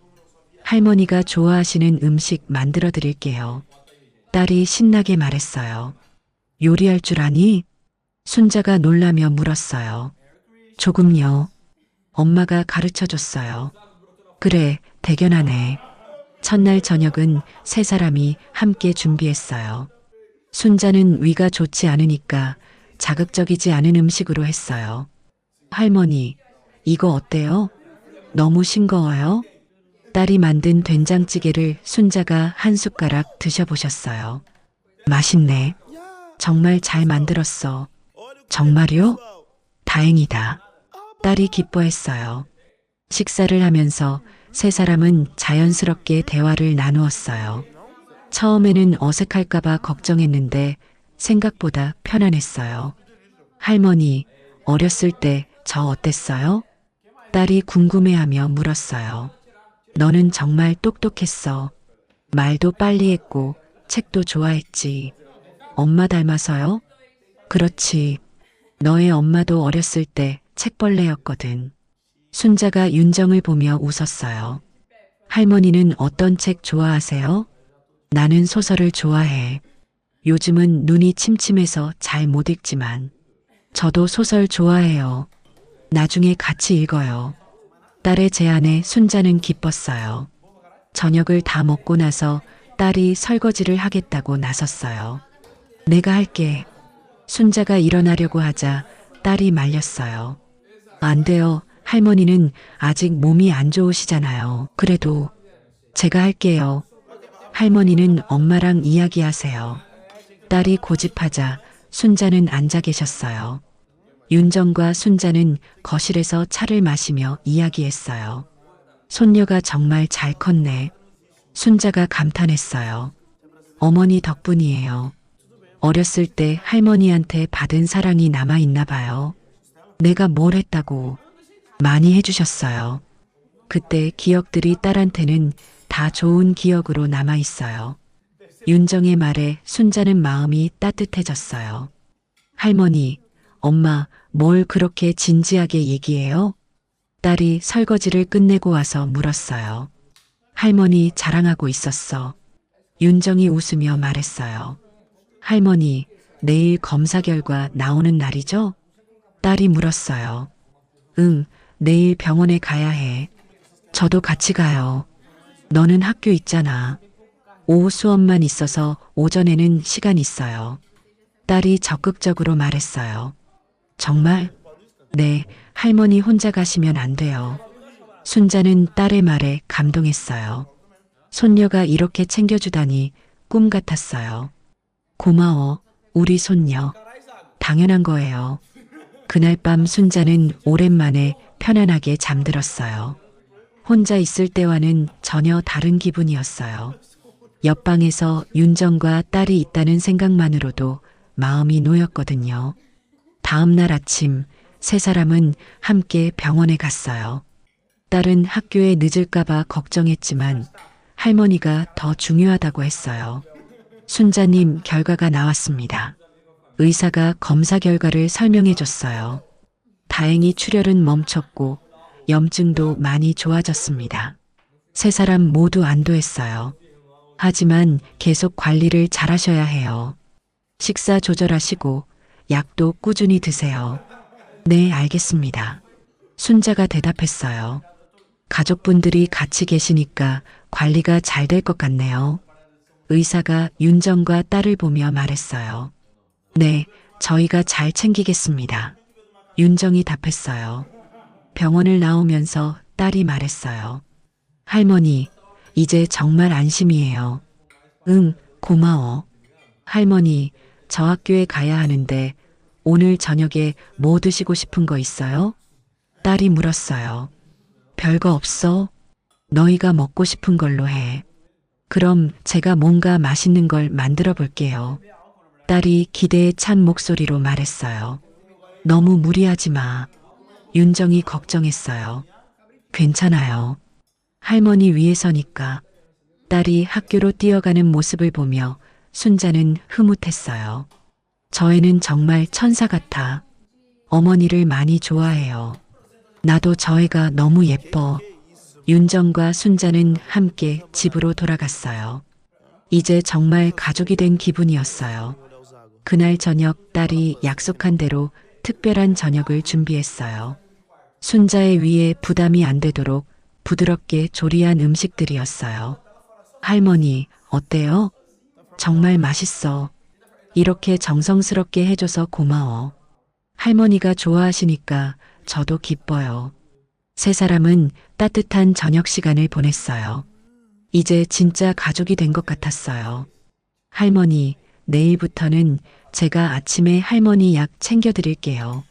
S1: 할머니가 좋아하시는 음식 만들어 드릴게요. 딸이 신나게 말했어요. 요리할 줄 아니? 순자가 놀라며 물었어요. 조금요. 엄마가 가르쳐 줬어요. 그래, 대견하네. 첫날 저녁은 세 사람이 함께 준비했어요. 순자는 위가 좋지 않으니까 자극적이지 않은 음식으로 했어요. 할머니, 이거 어때요? 너무 싱거워요? 딸이 만든 된장찌개를 순자가 한 숟가락 드셔보셨어요. 맛있네. 정말 잘 만들었어. 정말요? 다행이다. 딸이 기뻐했어요. 식사를 하면서 세 사람은 자연스럽게 대화를 나누었어요. 처음에는 어색할까봐 걱정했는데 생각보다 편안했어요. 할머니, 어렸을 때 저 어땠어요? 딸이 궁금해하며 물었어요. 너는 정말 똑똑했어. 말도 빨리 했고 책도 좋아했지. 엄마 닮아서요? 그렇지. 너의 엄마도 어렸을 때 책벌레였거든. 순자가 윤정을 보며 웃었어요. 할머니는 어떤 책 좋아하세요? 나는 소설을 좋아해. 요즘은 눈이 침침해서 잘 못 읽지만 저도 소설 좋아해요. 나중에 같이 읽어요. 딸의 제안에 순자는 기뻤어요. 저녁을 다 먹고 나서 딸이 설거지를 하겠다고 나섰어요. 내가 할게. 순자가 일어나려고 하자 딸이 말렸어요. 안 돼요. 할머니는 아직 몸이 안 좋으시잖아요. 그래도 제가 할게요. 할머니는 엄마랑 이야기하세요. 딸이 고집하자 순자는 앉아 계셨어요. 윤정과 순자는 거실에서 차를 마시며 이야기했어요. 손녀가 정말 잘 컸네. 순자가 감탄했어요. 어머니 덕분이에요. 어렸을 때 할머니한테 받은 사랑이 남아있나 봐요. 내가 뭘 했다고. 많이 해주셨어요. 그때 기억들이 딸한테는 다 좋은 기억으로 남아있어요. 윤정의 말에 순자는 마음이 따뜻해졌어요. 할머니, 엄마, 뭘 그렇게 진지하게 얘기해요? 딸이 설거지를 끝내고 와서 물었어요. 할머니 자랑하고 있었어. 윤정이 웃으며 말했어요. 할머니, 내일 검사 결과 나오는 날이죠? 딸이 물었어요. 응, 내일 병원에 가야 해. 저도 같이 가요. 너는 학교 있잖아. 오후 수업만 있어서 오전에는 시간 있어요. 딸이 적극적으로 말했어요. 정말? 네, 할머니 혼자 가시면 안 돼요. 순자는 딸의 말에 감동했어요. 손녀가 이렇게 챙겨주다니 꿈 같았어요. 고마워, 우리 손녀. 당연한 거예요. 그날 밤 순자는 오랜만에 편안하게 잠들었어요. 혼자 있을 때와는 전혀 다른 기분이었어요. 옆방에서 윤정과 딸이 있다는 생각만으로도 마음이 놓였거든요. 다음 날 아침 세 사람은 함께 병원에 갔어요. 딸은 학교에 늦을까봐 걱정했지만 할머니가 더 중요하다고 했어요. 순자님 결과가 나왔습니다. 의사가 검사 결과를 설명해 줬어요. 다행히 출혈은 멈췄고 염증도 많이 좋아졌습니다. 세 사람 모두 안도했어요. 하지만 계속 관리를 잘 하셔야 해요. 식사 조절하시고 약도 꾸준히 드세요. 네, 알겠습니다. 순자가 대답했어요. 가족분들이 같이 계시니까 관리가 잘 될 것 같네요. 의사가 윤정과 딸을 보며 말했어요. 네, 저희가 잘 챙기겠습니다. 윤정이 답했어요. 병원을 나오면서 딸이 말했어요. 할머니, 이제 정말 안심이에요. 응, 고마워. 할머니, 저 학교에 가야 하는데 오늘 저녁에 뭐 드시고 싶은 거 있어요? 딸이 물었어요. 별거 없어. 너희가 먹고 싶은 걸로 해. 그럼 제가 뭔가 맛있는 걸 만들어 볼게요. 딸이 기대에 찬 목소리로 말했어요. 너무 무리하지 마. 윤정이 걱정했어요. 괜찮아요. 할머니 위해서니까. 딸이 학교로 뛰어가는 모습을 보며 순자는 흐뭇했어요. 저 애는 정말 천사 같아. 어머니를 많이 좋아해요. 나도 저 애가 너무 예뻐. 윤정과 순자는 함께 집으로 돌아갔어요. 이제 정말 가족이 된 기분이었어요. 그날 저녁 딸이 약속한 대로 특별한 저녁을 준비했어요. 순자의 위에 부담이 안 되도록 부드럽게 조리한 음식들이었어요. 할머니, 어때요? 정말 맛있어. 이렇게 정성스럽게 해줘서 고마워. 할머니가 좋아하시니까 저도 기뻐요. 세 사람은 따뜻한 저녁 시간을 보냈어요. 이제 진짜 가족이 된 것 같았어요. 할머니, 내일부터는 제가 아침에 할머니 약 챙겨드릴게요.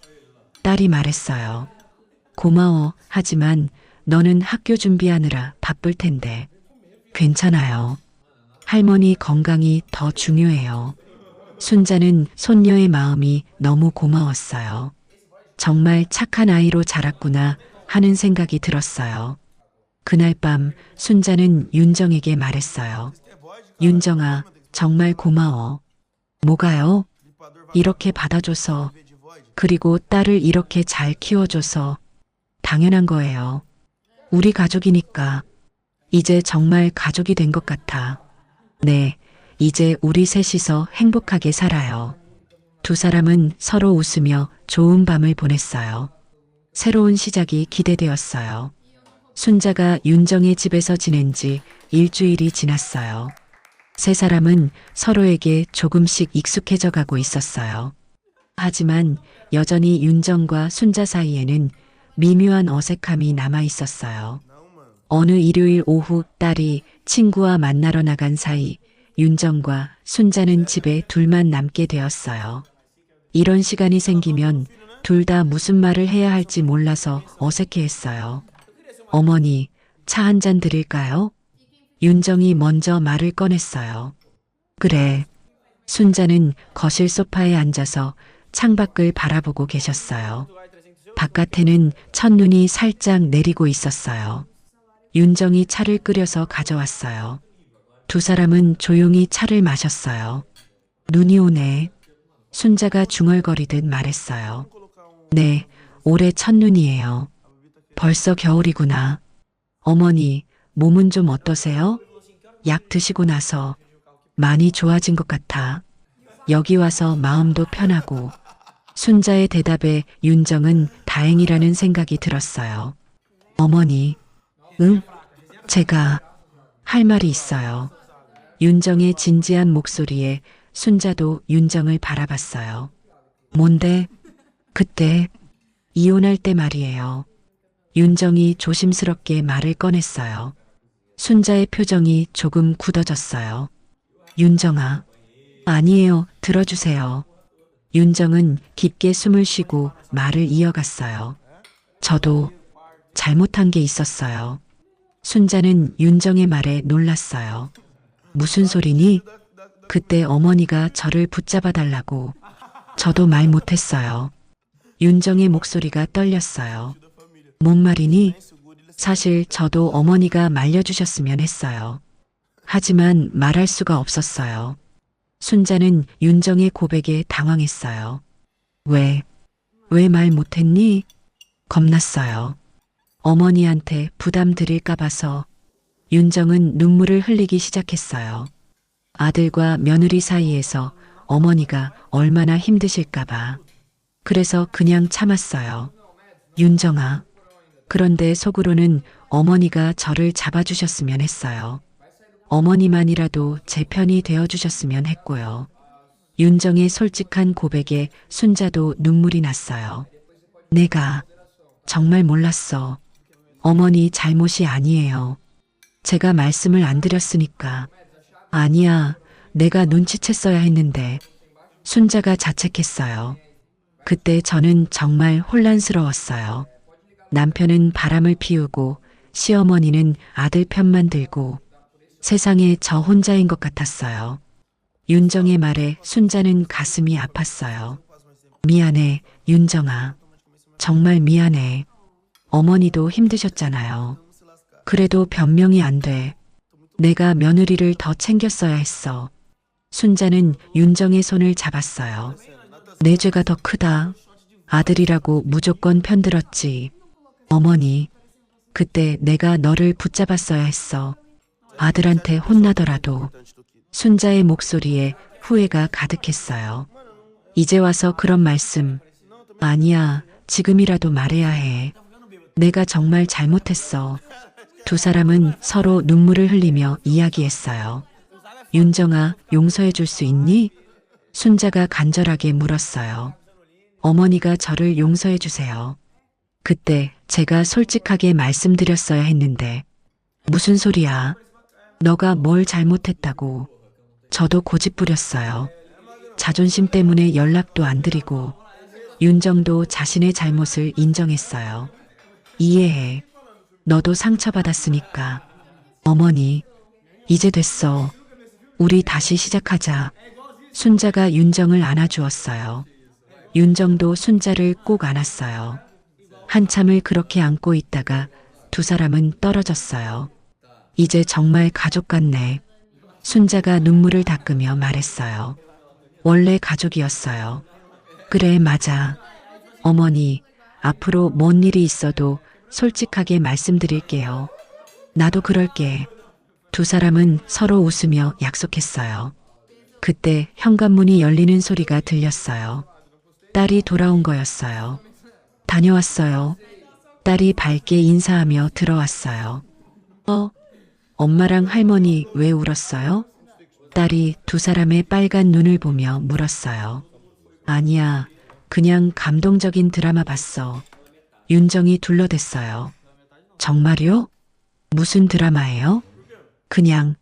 S1: 딸이 말했어요. 고마워. 하지만 너는 학교 준비하느라 바쁠 텐데. 괜찮아요. 할머니 건강이 더 중요해요. 순자는 손녀의 마음이 너무 고마웠어요. 정말 착한 아이로 자랐구나 하는 생각이 들었어요. 그날 밤 순자는 윤정에게 말했어요. 윤정아, 정말 고마워. 뭐가요? 이렇게 받아줘서, 그리고 딸을 이렇게 잘 키워줘서. 당연한 거예요. 우리 가족이니까. 이제 정말 가족이 된 것 같아. 네, 이제 우리 셋이서 행복하게 살아요. 두 사람은 서로 웃으며 좋은 밤을 보냈어요. 새로운 시작이 기대되었어요. 순자가 윤정의 집에서 지낸 지 일주일이 지났어요. 세 사람은 서로에게 조금씩 익숙해져 가고 있었어요. 하지만 여전히 윤정과 순자 사이에는 미묘한 어색함이 남아 있었어요. 어느 일요일 오후 딸이 친구와 만나러 나간 사이 윤정과 순자는 집에 둘만 남게 되었어요. 이런 시간이 생기면 둘 다 무슨 말을 해야 할지 몰라서 어색해했어요. 어머니, 차 한 잔 드릴까요? 윤정이 먼저 말을 꺼냈어요. 그래. 순자는 거실 소파에 앉아서 창밖을 바라보고 계셨어요. 바깥에는 첫눈이 살짝 내리고 있었어요. 윤정이 차를 끓여서 가져왔어요. 두 사람은 조용히 차를 마셨어요. 눈이 오네. 순자가 중얼거리듯 말했어요. 네, 올해 첫눈이에요. 벌써 겨울이구나. 어머니, 몸은 좀 어떠세요? 약 드시고 나서 많이 좋아진 것 같아. 여기 와서 마음도 편하고. 순자의 대답에 윤정은 다행이라는 생각이 들었어요. 어머니, 응? 제가 할 말이 있어요. 윤정의 진지한 목소리에 순자도 윤정을 바라봤어요. 뭔데? 그때 이혼할 때 말이에요. 윤정이 조심스럽게 말을 꺼냈어요. 순자의 표정이 조금 굳어졌어요. 윤정아, 아니에요. 들어주세요. 윤정은 깊게 숨을 쉬고 말을 이어갔어요. 저도 잘못한 게 있었어요. 순자는 윤정의 말에 놀랐어요. 무슨 소리니? 그때 어머니가 저를 붙잡아 달라고. 저도 말 못했어요. 윤정의 목소리가 떨렸어요. 뭔 말이니? 사실 저도 어머니가 말려주셨으면 했어요. 하지만 말할 수가 없었어요. 순자는 윤정의 고백에 당황했어요. 왜 말 못했니? 겁났어요. 어머니한테 부담 드릴까 봐서. 윤정은 눈물을 흘리기 시작했어요. 아들과 며느리 사이에서 어머니가 얼마나 힘드실까 봐. 그래서 그냥 참았어요. 윤정아. 그런데 속으로는 어머니가 저를 잡아주셨으면 했어요. 어머니만이라도 제 편이 되어주셨으면 했고요. 윤정의 솔직한 고백에 순자도 눈물이 났어요. 내가 정말 몰랐어. 어머니 잘못이 아니에요. 제가 말씀을 안 드렸으니까. 아니야, 내가 눈치챘어야 했는데. 순자가 자책했어요. 그때 저는 정말 혼란스러웠어요. 남편은 바람을 피우고 시어머니는 아들 편만 들고 세상에 저 혼자인 것 같았어요. 윤정의 말에 순자는 가슴이 아팠어요. 미안해, 윤정아. 정말 미안해. 어머니도 힘드셨잖아요. 그래도 변명이 안 돼. 내가 며느리를 더 챙겼어야 했어. 순자는 윤정의 손을 잡았어요. 내 죄가 더 크다. 아들이라고 무조건 편들었지. 어머니, 그때 내가 너를 붙잡았어야 했어. 아들한테 혼나더라도. 순자의 목소리에 후회가 가득했어요. 이제 와서 그런 말씀. 아니야, 지금이라도 말해야 해. 내가 정말 잘못했어. 두 사람은 서로 눈물을 흘리며 이야기했어요. 윤정아, 용서해 줄 수 있니? 순자가 간절하게 물었어요. 어머니가 저를 용서해 주세요. 그때 제가 솔직하게 말씀드렸어야 했는데 무슨 소리야? 너가 뭘 잘못했다고. 저도 고집부렸어요. 자존심 때문에 연락도 안 드리고 윤정도 자신의 잘못을 인정했어요. 이해해. 너도 상처받았으니까. 어머니, 이제 됐어. 우리 다시 시작하자. 순자가 윤정을 안아주었어요. 윤정도 순자를 꼭 안았어요. 한참을 그렇게 안고 있다가 두 사람은 떨어졌어요. 이제 정말 가족 같네. 순자가 눈물을 닦으며 말했어요. 원래 가족이었어요. 그래, 맞아. 어머니, 앞으로 뭔 일이 있어도 솔직하게 말씀드릴게요. 나도 그럴게. 두 사람은 서로 웃으며 약속했어요. 그때 현관문이 열리는 소리가 들렸어요. 딸이 돌아온 거였어요. 다녀왔어요. 딸이 밝게 인사하며 들어왔어요. 엄마랑 할머니 왜 울었어요? 딸이 두 사람의 빨간 눈을 보며 물었어요. 아니야, 그냥 감동적인 드라마 봤어. 윤정이 둘러댔어요. 정말요? 무슨 드라마예요? 그냥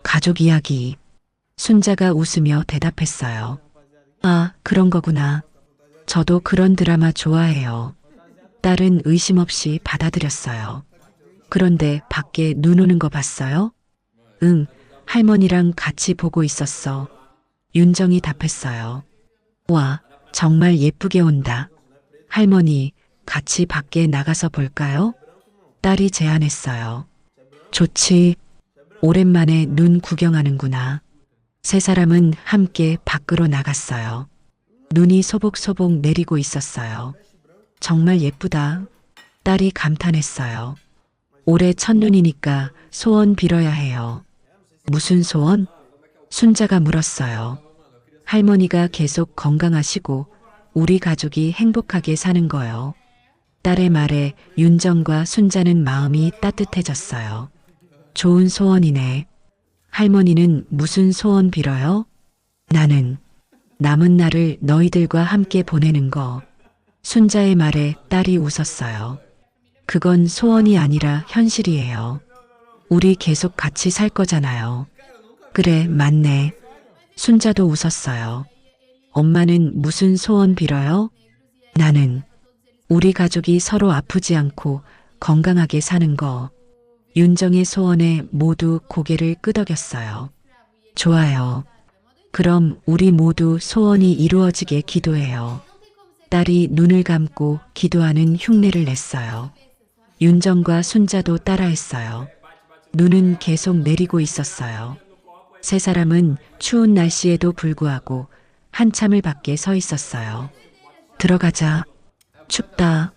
S1: 가족 이야기. 순자가 웃으며 대답했어요. 아, 그런 거구나. 저도 그런 드라마 좋아해요. 딸은 의심 없이 받아들였어요. 그런데 밖에 눈 오는 거 봤어요? 응, 할머니랑 같이 보고 있었어. 윤정이 답했어요. 와, 정말 예쁘게 온다. 할머니, 같이 밖에 나가서 볼까요? 딸이 제안했어요. 좋지. 오랜만에 눈 구경하는구나. 세 사람은 함께 밖으로 나갔어요. 눈이 소복소복 내리고 있었어요. 정말 예쁘다. 딸이 감탄했어요. 올해 첫눈이니까 소원 빌어야 해요. 무슨 소원? 순자가 물었어요. 할머니가 계속 건강하시고 우리 가족이 행복하게 사는 거요. 딸의 말에 윤정과 순자는 마음이 따뜻해졌어요. 좋은 소원이네. 할머니는 무슨 소원 빌어요? 나는 남은 날을 너희들과 함께 보내는 거. 순자의 말에 딸이 웃었어요. 그건 소원이 아니라 현실이에요. 우리 계속 같이 살 거잖아요. 그래, 맞네. 순자도 웃었어요. 엄마는 무슨 소원 빌어요? 나는 우리 가족이 서로 아프지 않고 건강하게 사는 거. 윤정의 소원에 모두 고개를 끄덕였어요. 좋아요. 그럼 우리 모두 소원이 이루어지게 기도해요. 딸이 눈을 감고 기도하는 흉내를 냈어요. 윤정과 순자도 따라했어요. 눈은 계속 내리고 있었어요. 세 사람은 추운 날씨에도 불구하고 한참을 밖에 서 있었어요. 들어가자. 춥다.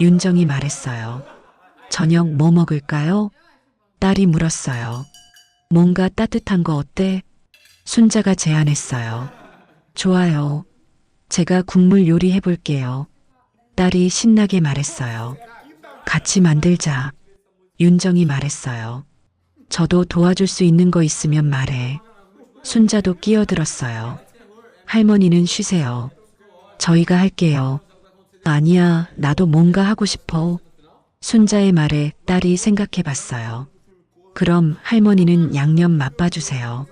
S1: 윤정이 말했어요. 저녁 뭐 먹을까요? 딸이 물었어요. 뭔가 따뜻한 거 어때? 순자가 제안했어요. 좋아요. 제가 국물 요리해 볼게요. 딸이 신나게 말했어요. 같이 만들자. 윤정이 말했어요. 저도 도와줄 수 있는 거 있으면 말해. 순자도 끼어들었어요. 할머니는 쉬세요. 저희가 할게요. 아니야, 나도 뭔가 하고 싶어. 순자의 말에 딸이 생각해 봤어요. 그럼 할머니는 양념 맛봐주세요.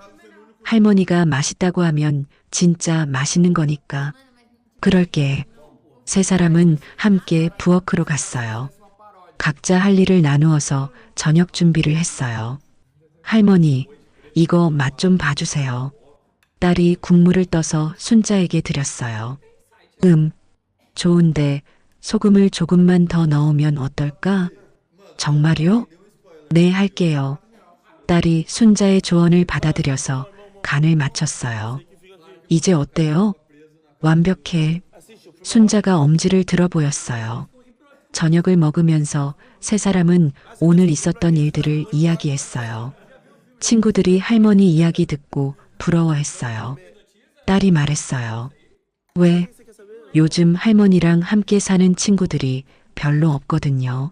S1: 할머니가 맛있다고 하면 진짜 맛있는 거니까. 그럴게. 세 사람은 함께 부엌으로 갔어요. 각자 할 일을 나누어서 저녁 준비를 했어요. 할머니, 이거 맛 좀 봐주세요. 딸이 국물을 떠서 순자에게 드렸어요. 좋은데 소금을 조금만 더 넣으면 어떨까? 정말요? 네, 할게요. 딸이 순자의 조언을 받아들여서 간을 맞췄어요. 이제 어때요? 완벽해. 순자가 엄지를 들어 보였어요. 저녁을 먹으면서 세 사람은 오늘 있었던 일들을 이야기했어요. 친구들이 할머니 이야기 듣고 부러워했어요. 딸이 말했어요. 왜? 요즘 할머니랑 함께 사는 친구들이 별로 없거든요.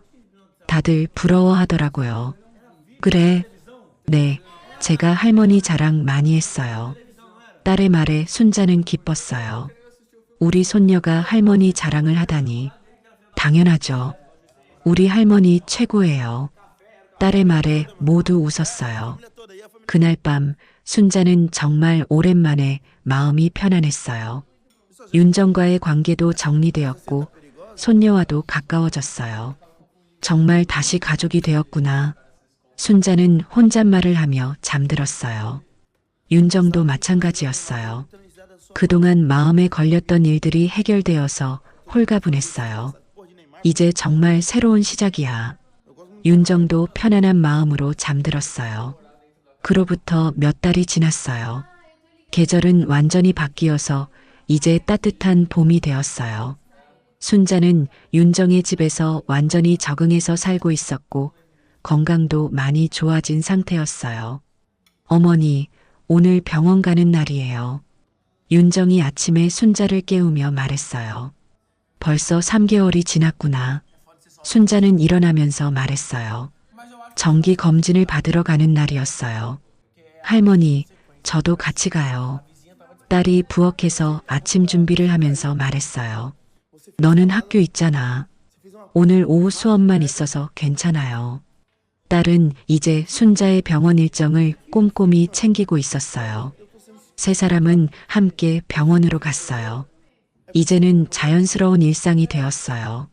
S1: 다들 부러워하더라고요. 그래. 네, 제가 할머니 자랑 많이 했어요. 딸의 말에 순자는 기뻤어요. 우리 손녀가 할머니 자랑을 하다니. 당연하죠. 우리 할머니 최고예요. 딸의 말에 모두 웃었어요. 그날 밤 순자는 정말 오랜만에 마음이 편안했어요. 윤정과의 관계도 정리되었고 손녀와도 가까워졌어요. 정말 다시 가족이 되었구나. 순자는 혼잣말을 하며 잠들었어요. 윤정도 마찬가지였어요. 그동안 마음에 걸렸던 일들이 해결되어서 홀가분했어요. 이제 정말 새로운 시작이야. 윤정도 편안한 마음으로 잠들었어요. 그로부터 몇 달이 지났어요. 계절은 완전히 바뀌어서 이제 따뜻한 봄이 되었어요. 순자는 윤정의 집에서 완전히 적응해서 살고 있었고 건강도 많이 좋아진 상태였어요. 어머니, 오늘 병원 가는 날이에요. 윤정이 아침에 순자를 깨우며 말했어요. 벌써 3개월이 지났구나. 순자는 일어나면서 말했어요. 정기 검진을 받으러 가는 날이었어요. 할머니, 저도 같이 가요. 딸이 부엌에서 아침 준비를 하면서 말했어요. 너는 학교 있잖아. 오늘 오후 수업만 있어서 괜찮아요. 딸은 이제 순자의 병원 일정을 꼼꼼히 챙기고 있었어요. 세 사람은 함께 병원으로 갔어요. 이제는 자연스러운 일상이 되었어요.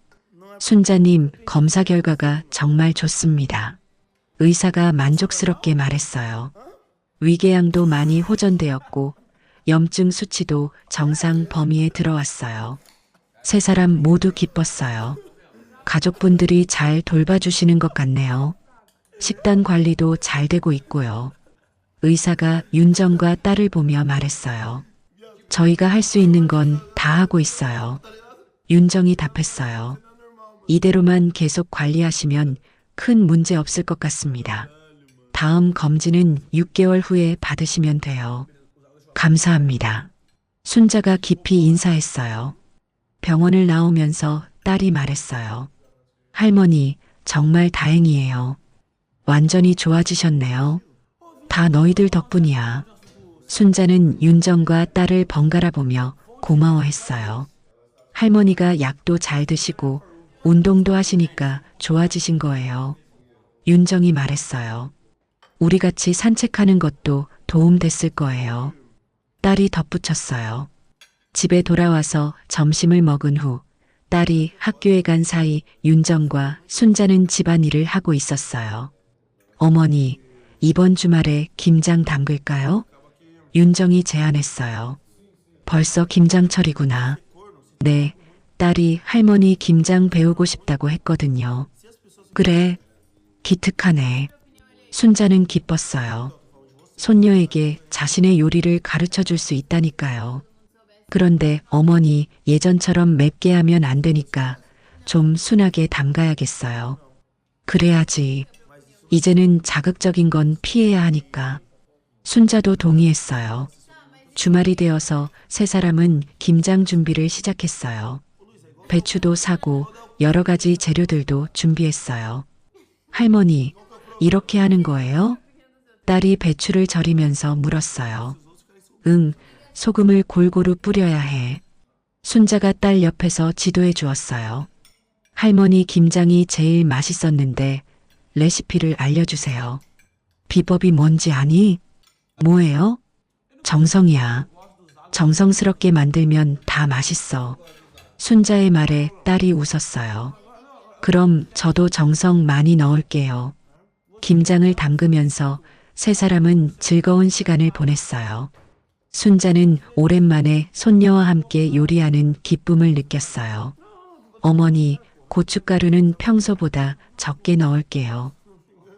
S1: 순자님, 검사 결과가 정말 좋습니다. 의사가 만족스럽게 말했어요. 위궤양도 많이 호전되었고 염증 수치도 정상 범위에 들어왔어요. 세 사람 모두 기뻤어요. 가족분들이 잘 돌봐주시는 것 같네요. 식단 관리도 잘 되고 있고요. 의사가 윤정과 딸을 보며 말했어요. 저희가 할 수 있는 건 다 하고 있어요. 윤정이 답했어요. 이대로만 계속 관리하시면 큰 문제 없을 것 같습니다. 다음 검진은 6개월 후에 받으시면 돼요. 감사합니다. 순자가 깊이 인사했어요. 병원을 나오면서 딸이 말했어요. 할머니, 정말 다행이에요. 완전히 좋아지셨네요. 다 너희들 덕분이야. 순자는 윤정과 딸을 번갈아 보며 고마워했어요. 할머니가 약도 잘 드시고 운동도 하시니까 좋아지신 거예요. 윤정이 말했어요. 우리 같이 산책하는 것도 도움됐을 거예요. 딸이 덧붙였어요. 집에 돌아와서 점심을 먹은 후 딸이 학교에 간 사이 윤정과 순자는 집안일을 하고 있었어요. 어머니, 이번 주말에 김장 담글까요? 윤정이 제안했어요. 벌써 김장철이구나. 네, 딸이 할머니 김장 배우고 싶다고 했거든요. 그래, 기특하네. 순자는 기뻤어요. 손녀에게 자신의 요리를 가르쳐 줄 수 있다니까요. 그런데 어머니, 예전처럼 맵게 하면 안 되니까 좀 순하게 담가야겠어요. 그래야지. 이제는 자극적인 건 피해야 하니까. 순자도 동의했어요. 주말이 되어서 세 사람은 김장 준비를 시작했어요. 배추도 사고 여러 가지 재료들도 준비했어요. 할머니, 이렇게 하는 거예요? 딸이 배추를 절이면서 물었어요. 응, 소금을 골고루 뿌려야 해. 순자가 딸 옆에서 지도해 주었어요. 할머니 김장이 제일 맛있었는데 레시피를 알려주세요. 비법이 뭔지 아니? 뭐예요? 정성이야. 정성스럽게 만들면 다 맛있어. 순자의 말에 딸이 웃었어요. 그럼 저도 정성 많이 넣을게요. 김장을 담그면서 세 사람은 즐거운 시간을 보냈어요. 순자는 오랜만에 손녀와 함께 요리하는 기쁨을 느꼈어요. 어머니, 고춧가루는 평소보다 적게 넣을게요.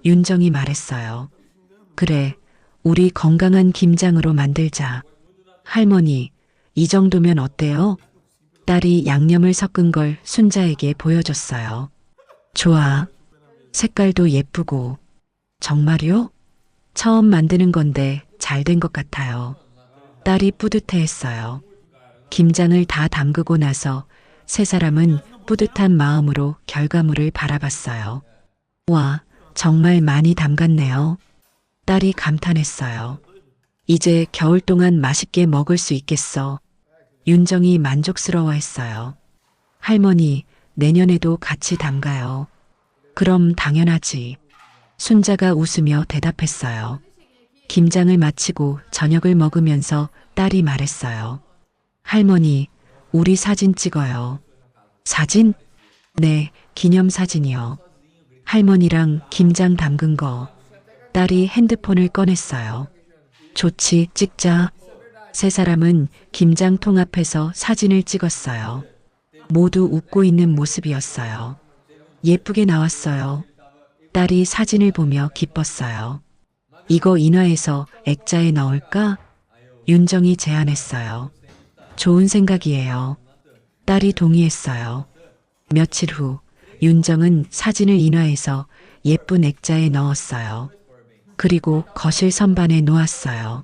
S1: 윤정이 말했어요. 그래, 우리 건강한 김장으로 만들자. 할머니, 이 정도면 어때요? 딸이 양념을 섞은 걸 순자에게 보여줬어요. 좋아. 색깔도 예쁘고. 정말요? 처음 만드는 건데 잘 된 것 같아요. 딸이 뿌듯해했어요. 김장을 다 담그고 나서 세 사람은 뿌듯한 마음으로 결과물을 바라봤어요. 와, 정말 많이 담갔네요. 딸이 감탄했어요. 이제 겨울 동안 맛있게 먹을 수 있겠어. 윤정이 만족스러워했어요. 할머니, 내년에도 같이 담가요. 그럼 당연하지. 순자가 웃으며 대답했어요. 김장을 마치고 저녁을 먹으면서 딸이 말했어요. 할머니, 우리 사진 찍어요. 사진? 네, 기념사진이요. 할머니랑 김장 담근 거. 딸이 핸드폰을 꺼냈어요. 좋지, 찍자. 세 사람은 김장통 앞에서 사진을 찍었어요. 모두 웃고 있는 모습이었어요. 예쁘게 나왔어요. 딸이 사진을 보며 기뻤어요. 이거 인화해서 액자에 넣을까? 윤정이 제안했어요. 좋은 생각이에요. 딸이 동의했어요. 며칠 후 윤정은 사진을 인화해서 예쁜 액자에 넣었어요. 그리고 거실 선반에 놓았어요.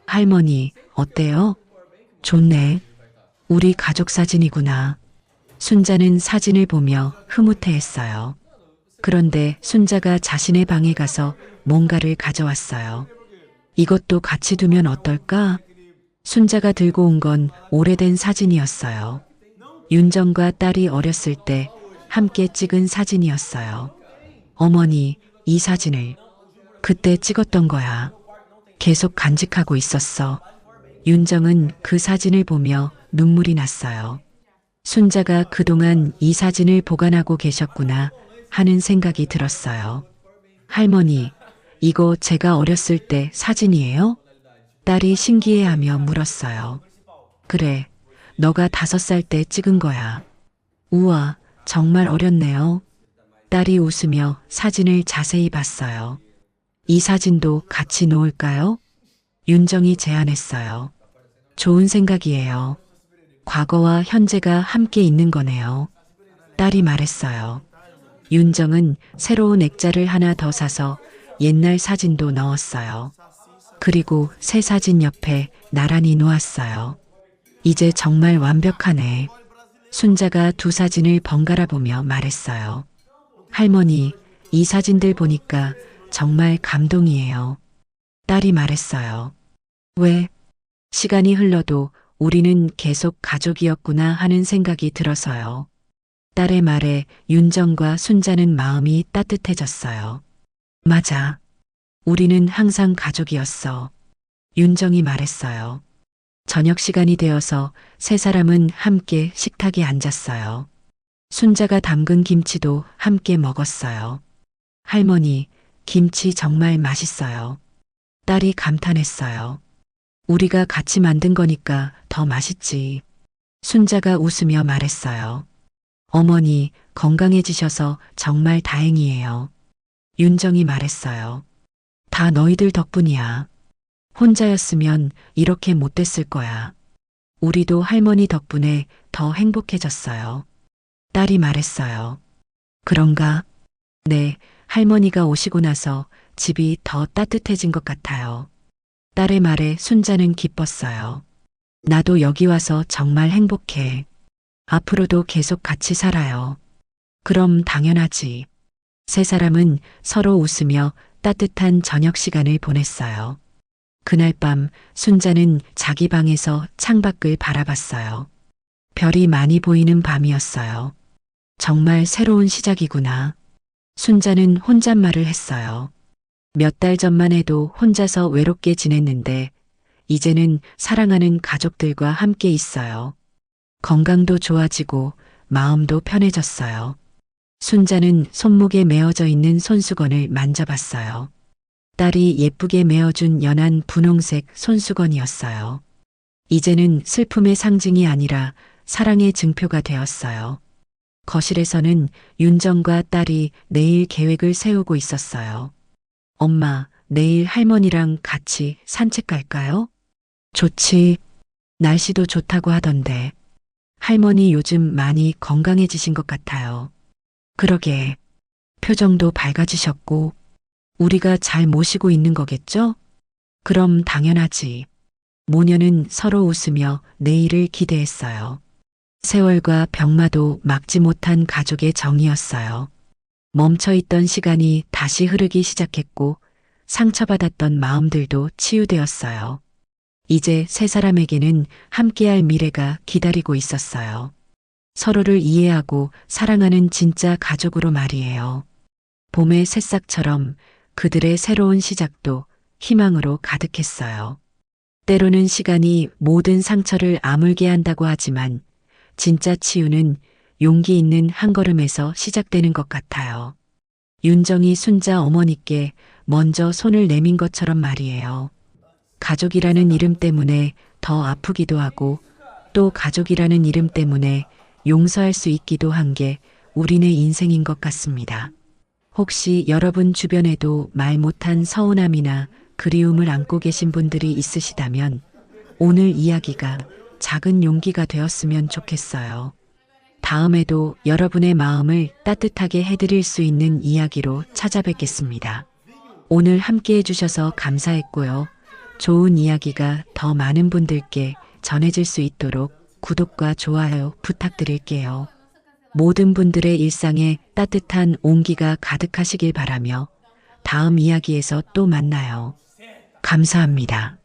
S1: 할머니, 어때요? 좋네. 우리 가족 사진이구나. 순자는 사진을 보며 흐뭇해했어요. 그런데 순자가 자신의 방에 가서 뭔가를 가져왔어요. 이것도 같이 두면 어떨까? 순자가 들고 온 건 오래된 사진이었어요. 윤정과 딸이 어렸을 때 함께 찍은 사진이었어요. 어머니, 이 사진을 그때 찍었던 거야. 계속 간직하고 있었어. 윤정은 그 사진을 보며 눈물이 났어요. 순자가 그동안 이 사진을 보관하고 계셨구나 하는 생각이 들었어요. 할머니, 이거 제가 어렸을 때 사진이에요? 딸이 신기해하며 물었어요. 그래, 너가 5살 때 찍은 거야. 우와, 정말 어렸네요. 딸이 웃으며 사진을 자세히 봤어요. 이 사진도 같이 놓을까요? 윤정이 제안했어요. 좋은 생각이에요. 과거와 현재가 함께 있는 거네요. 딸이 말했어요. 윤정은 새로운 액자를 하나 더 사서 옛날 사진도 넣었어요. 그리고 새 사진 옆에 나란히 놓았어요. 이제 정말 완벽하네. 순자가 두 사진을 번갈아 보며 말했어요. 할머니, 이 사진들 보니까 정말 감동이에요. 딸이 말했어요. 왜? 시간이 흘러도 우리는 계속 가족이었구나 하는 생각이 들어서요. 딸의 말에 윤정과 순자는 마음이 따뜻해졌어요. 맞아. 우리는 항상 가족이었어. 윤정이 말했어요. 저녁 시간이 되어서 세 사람은 함께 식탁에 앉았어요. 순자가 담근 김치도 함께 먹었어요. 할머니, 김치 정말 맛있어요. 딸이 감탄했어요. 우리가 같이 만든 거니까 더 맛있지. 순자가 웃으며 말했어요. 어머니, 건강해지셔서 정말 다행이에요. 윤정이 말했어요. 다 너희들 덕분이야. 혼자였으면 이렇게 못 됐을 거야. 우리도 할머니 덕분에 더 행복해졌어요. 딸이 말했어요. 그런가? 네, 할머니가 오시고 나서 집이 더 따뜻해진 것 같아요. 딸의 말에 순자는 기뻤어요. 나도 여기 와서 정말 행복해. 앞으로도 계속 같이 살아요. 그럼 당연하지. 세 사람은 서로 웃으며 따뜻한 저녁 시간을 보냈어요. 그날 밤 순자는 자기 방에서 창밖을 바라봤어요. 별이 많이 보이는 밤이었어요. 정말 새로운 시작이구나. 순자는 혼잣말을 했어요. 몇 달 전만 해도 혼자서 외롭게 지냈는데 이제는 사랑하는 가족들과 함께 있어요. 건강도 좋아지고 마음도 편해졌어요. 순자는 손목에 메어져 있는 손수건을 만져봤어요. 딸이 예쁘게 메어준 연한 분홍색 손수건이었어요. 이제는 슬픔의 상징이 아니라 사랑의 증표가 되었어요. 거실에서는 윤정과 딸이 내일 계획을 세우고 있었어요. 엄마, 내일 할머니랑 같이 산책 갈까요? 좋지. 날씨도 좋다고 하던데. 할머니 요즘 많이 건강해지신 것 같아요. 그러게. 표정도 밝아지셨고, 우리가 잘 모시고 있는 거겠죠? 그럼 당연하지. 모녀는 서로 웃으며 내일을 기대했어요. 세월과 병마도 막지 못한 가족의 정이었어요. 멈춰있던 시간이 다시 흐르기 시작했고 상처받았던 마음들도 치유되었어요. 이제 세 사람에게는 함께할 미래가 기다리고 있었어요. 서로를 이해하고 사랑하는 진짜 가족으로 말이에요. 봄의 새싹처럼 그들의 새로운 시작도 희망으로 가득했어요. 때로는 시간이 모든 상처를 아물게 한다고 하지만 진짜 치유는 용기 있는 한 걸음에서 시작되는 것 같아요. 윤정이 순자 어머니께 먼저 손을 내민 것처럼 말이에요. 가족이라는 이름 때문에 더 아프기도 하고 또 가족이라는 이름 때문에 용서할 수 있기도 한 게 우리네 인생인 것 같습니다. 혹시 여러분 주변에도 말 못한 서운함이나 그리움을 안고 계신 분들이 있으시다면 오늘 이야기가 작은 용기가 되었으면 좋겠어요. 다음에도 여러분의 마음을 따뜻하게 해드릴 수 있는 이야기로 찾아뵙겠습니다. 오늘 함께 해주셔서 감사했고요. 좋은 이야기가 더 많은 분들께 전해질 수 있도록 구독과 좋아요 부탁드릴게요. 모든 분들의 일상에 따뜻한 온기가 가득하시길 바라며 다음 이야기에서 또 만나요. 감사합니다.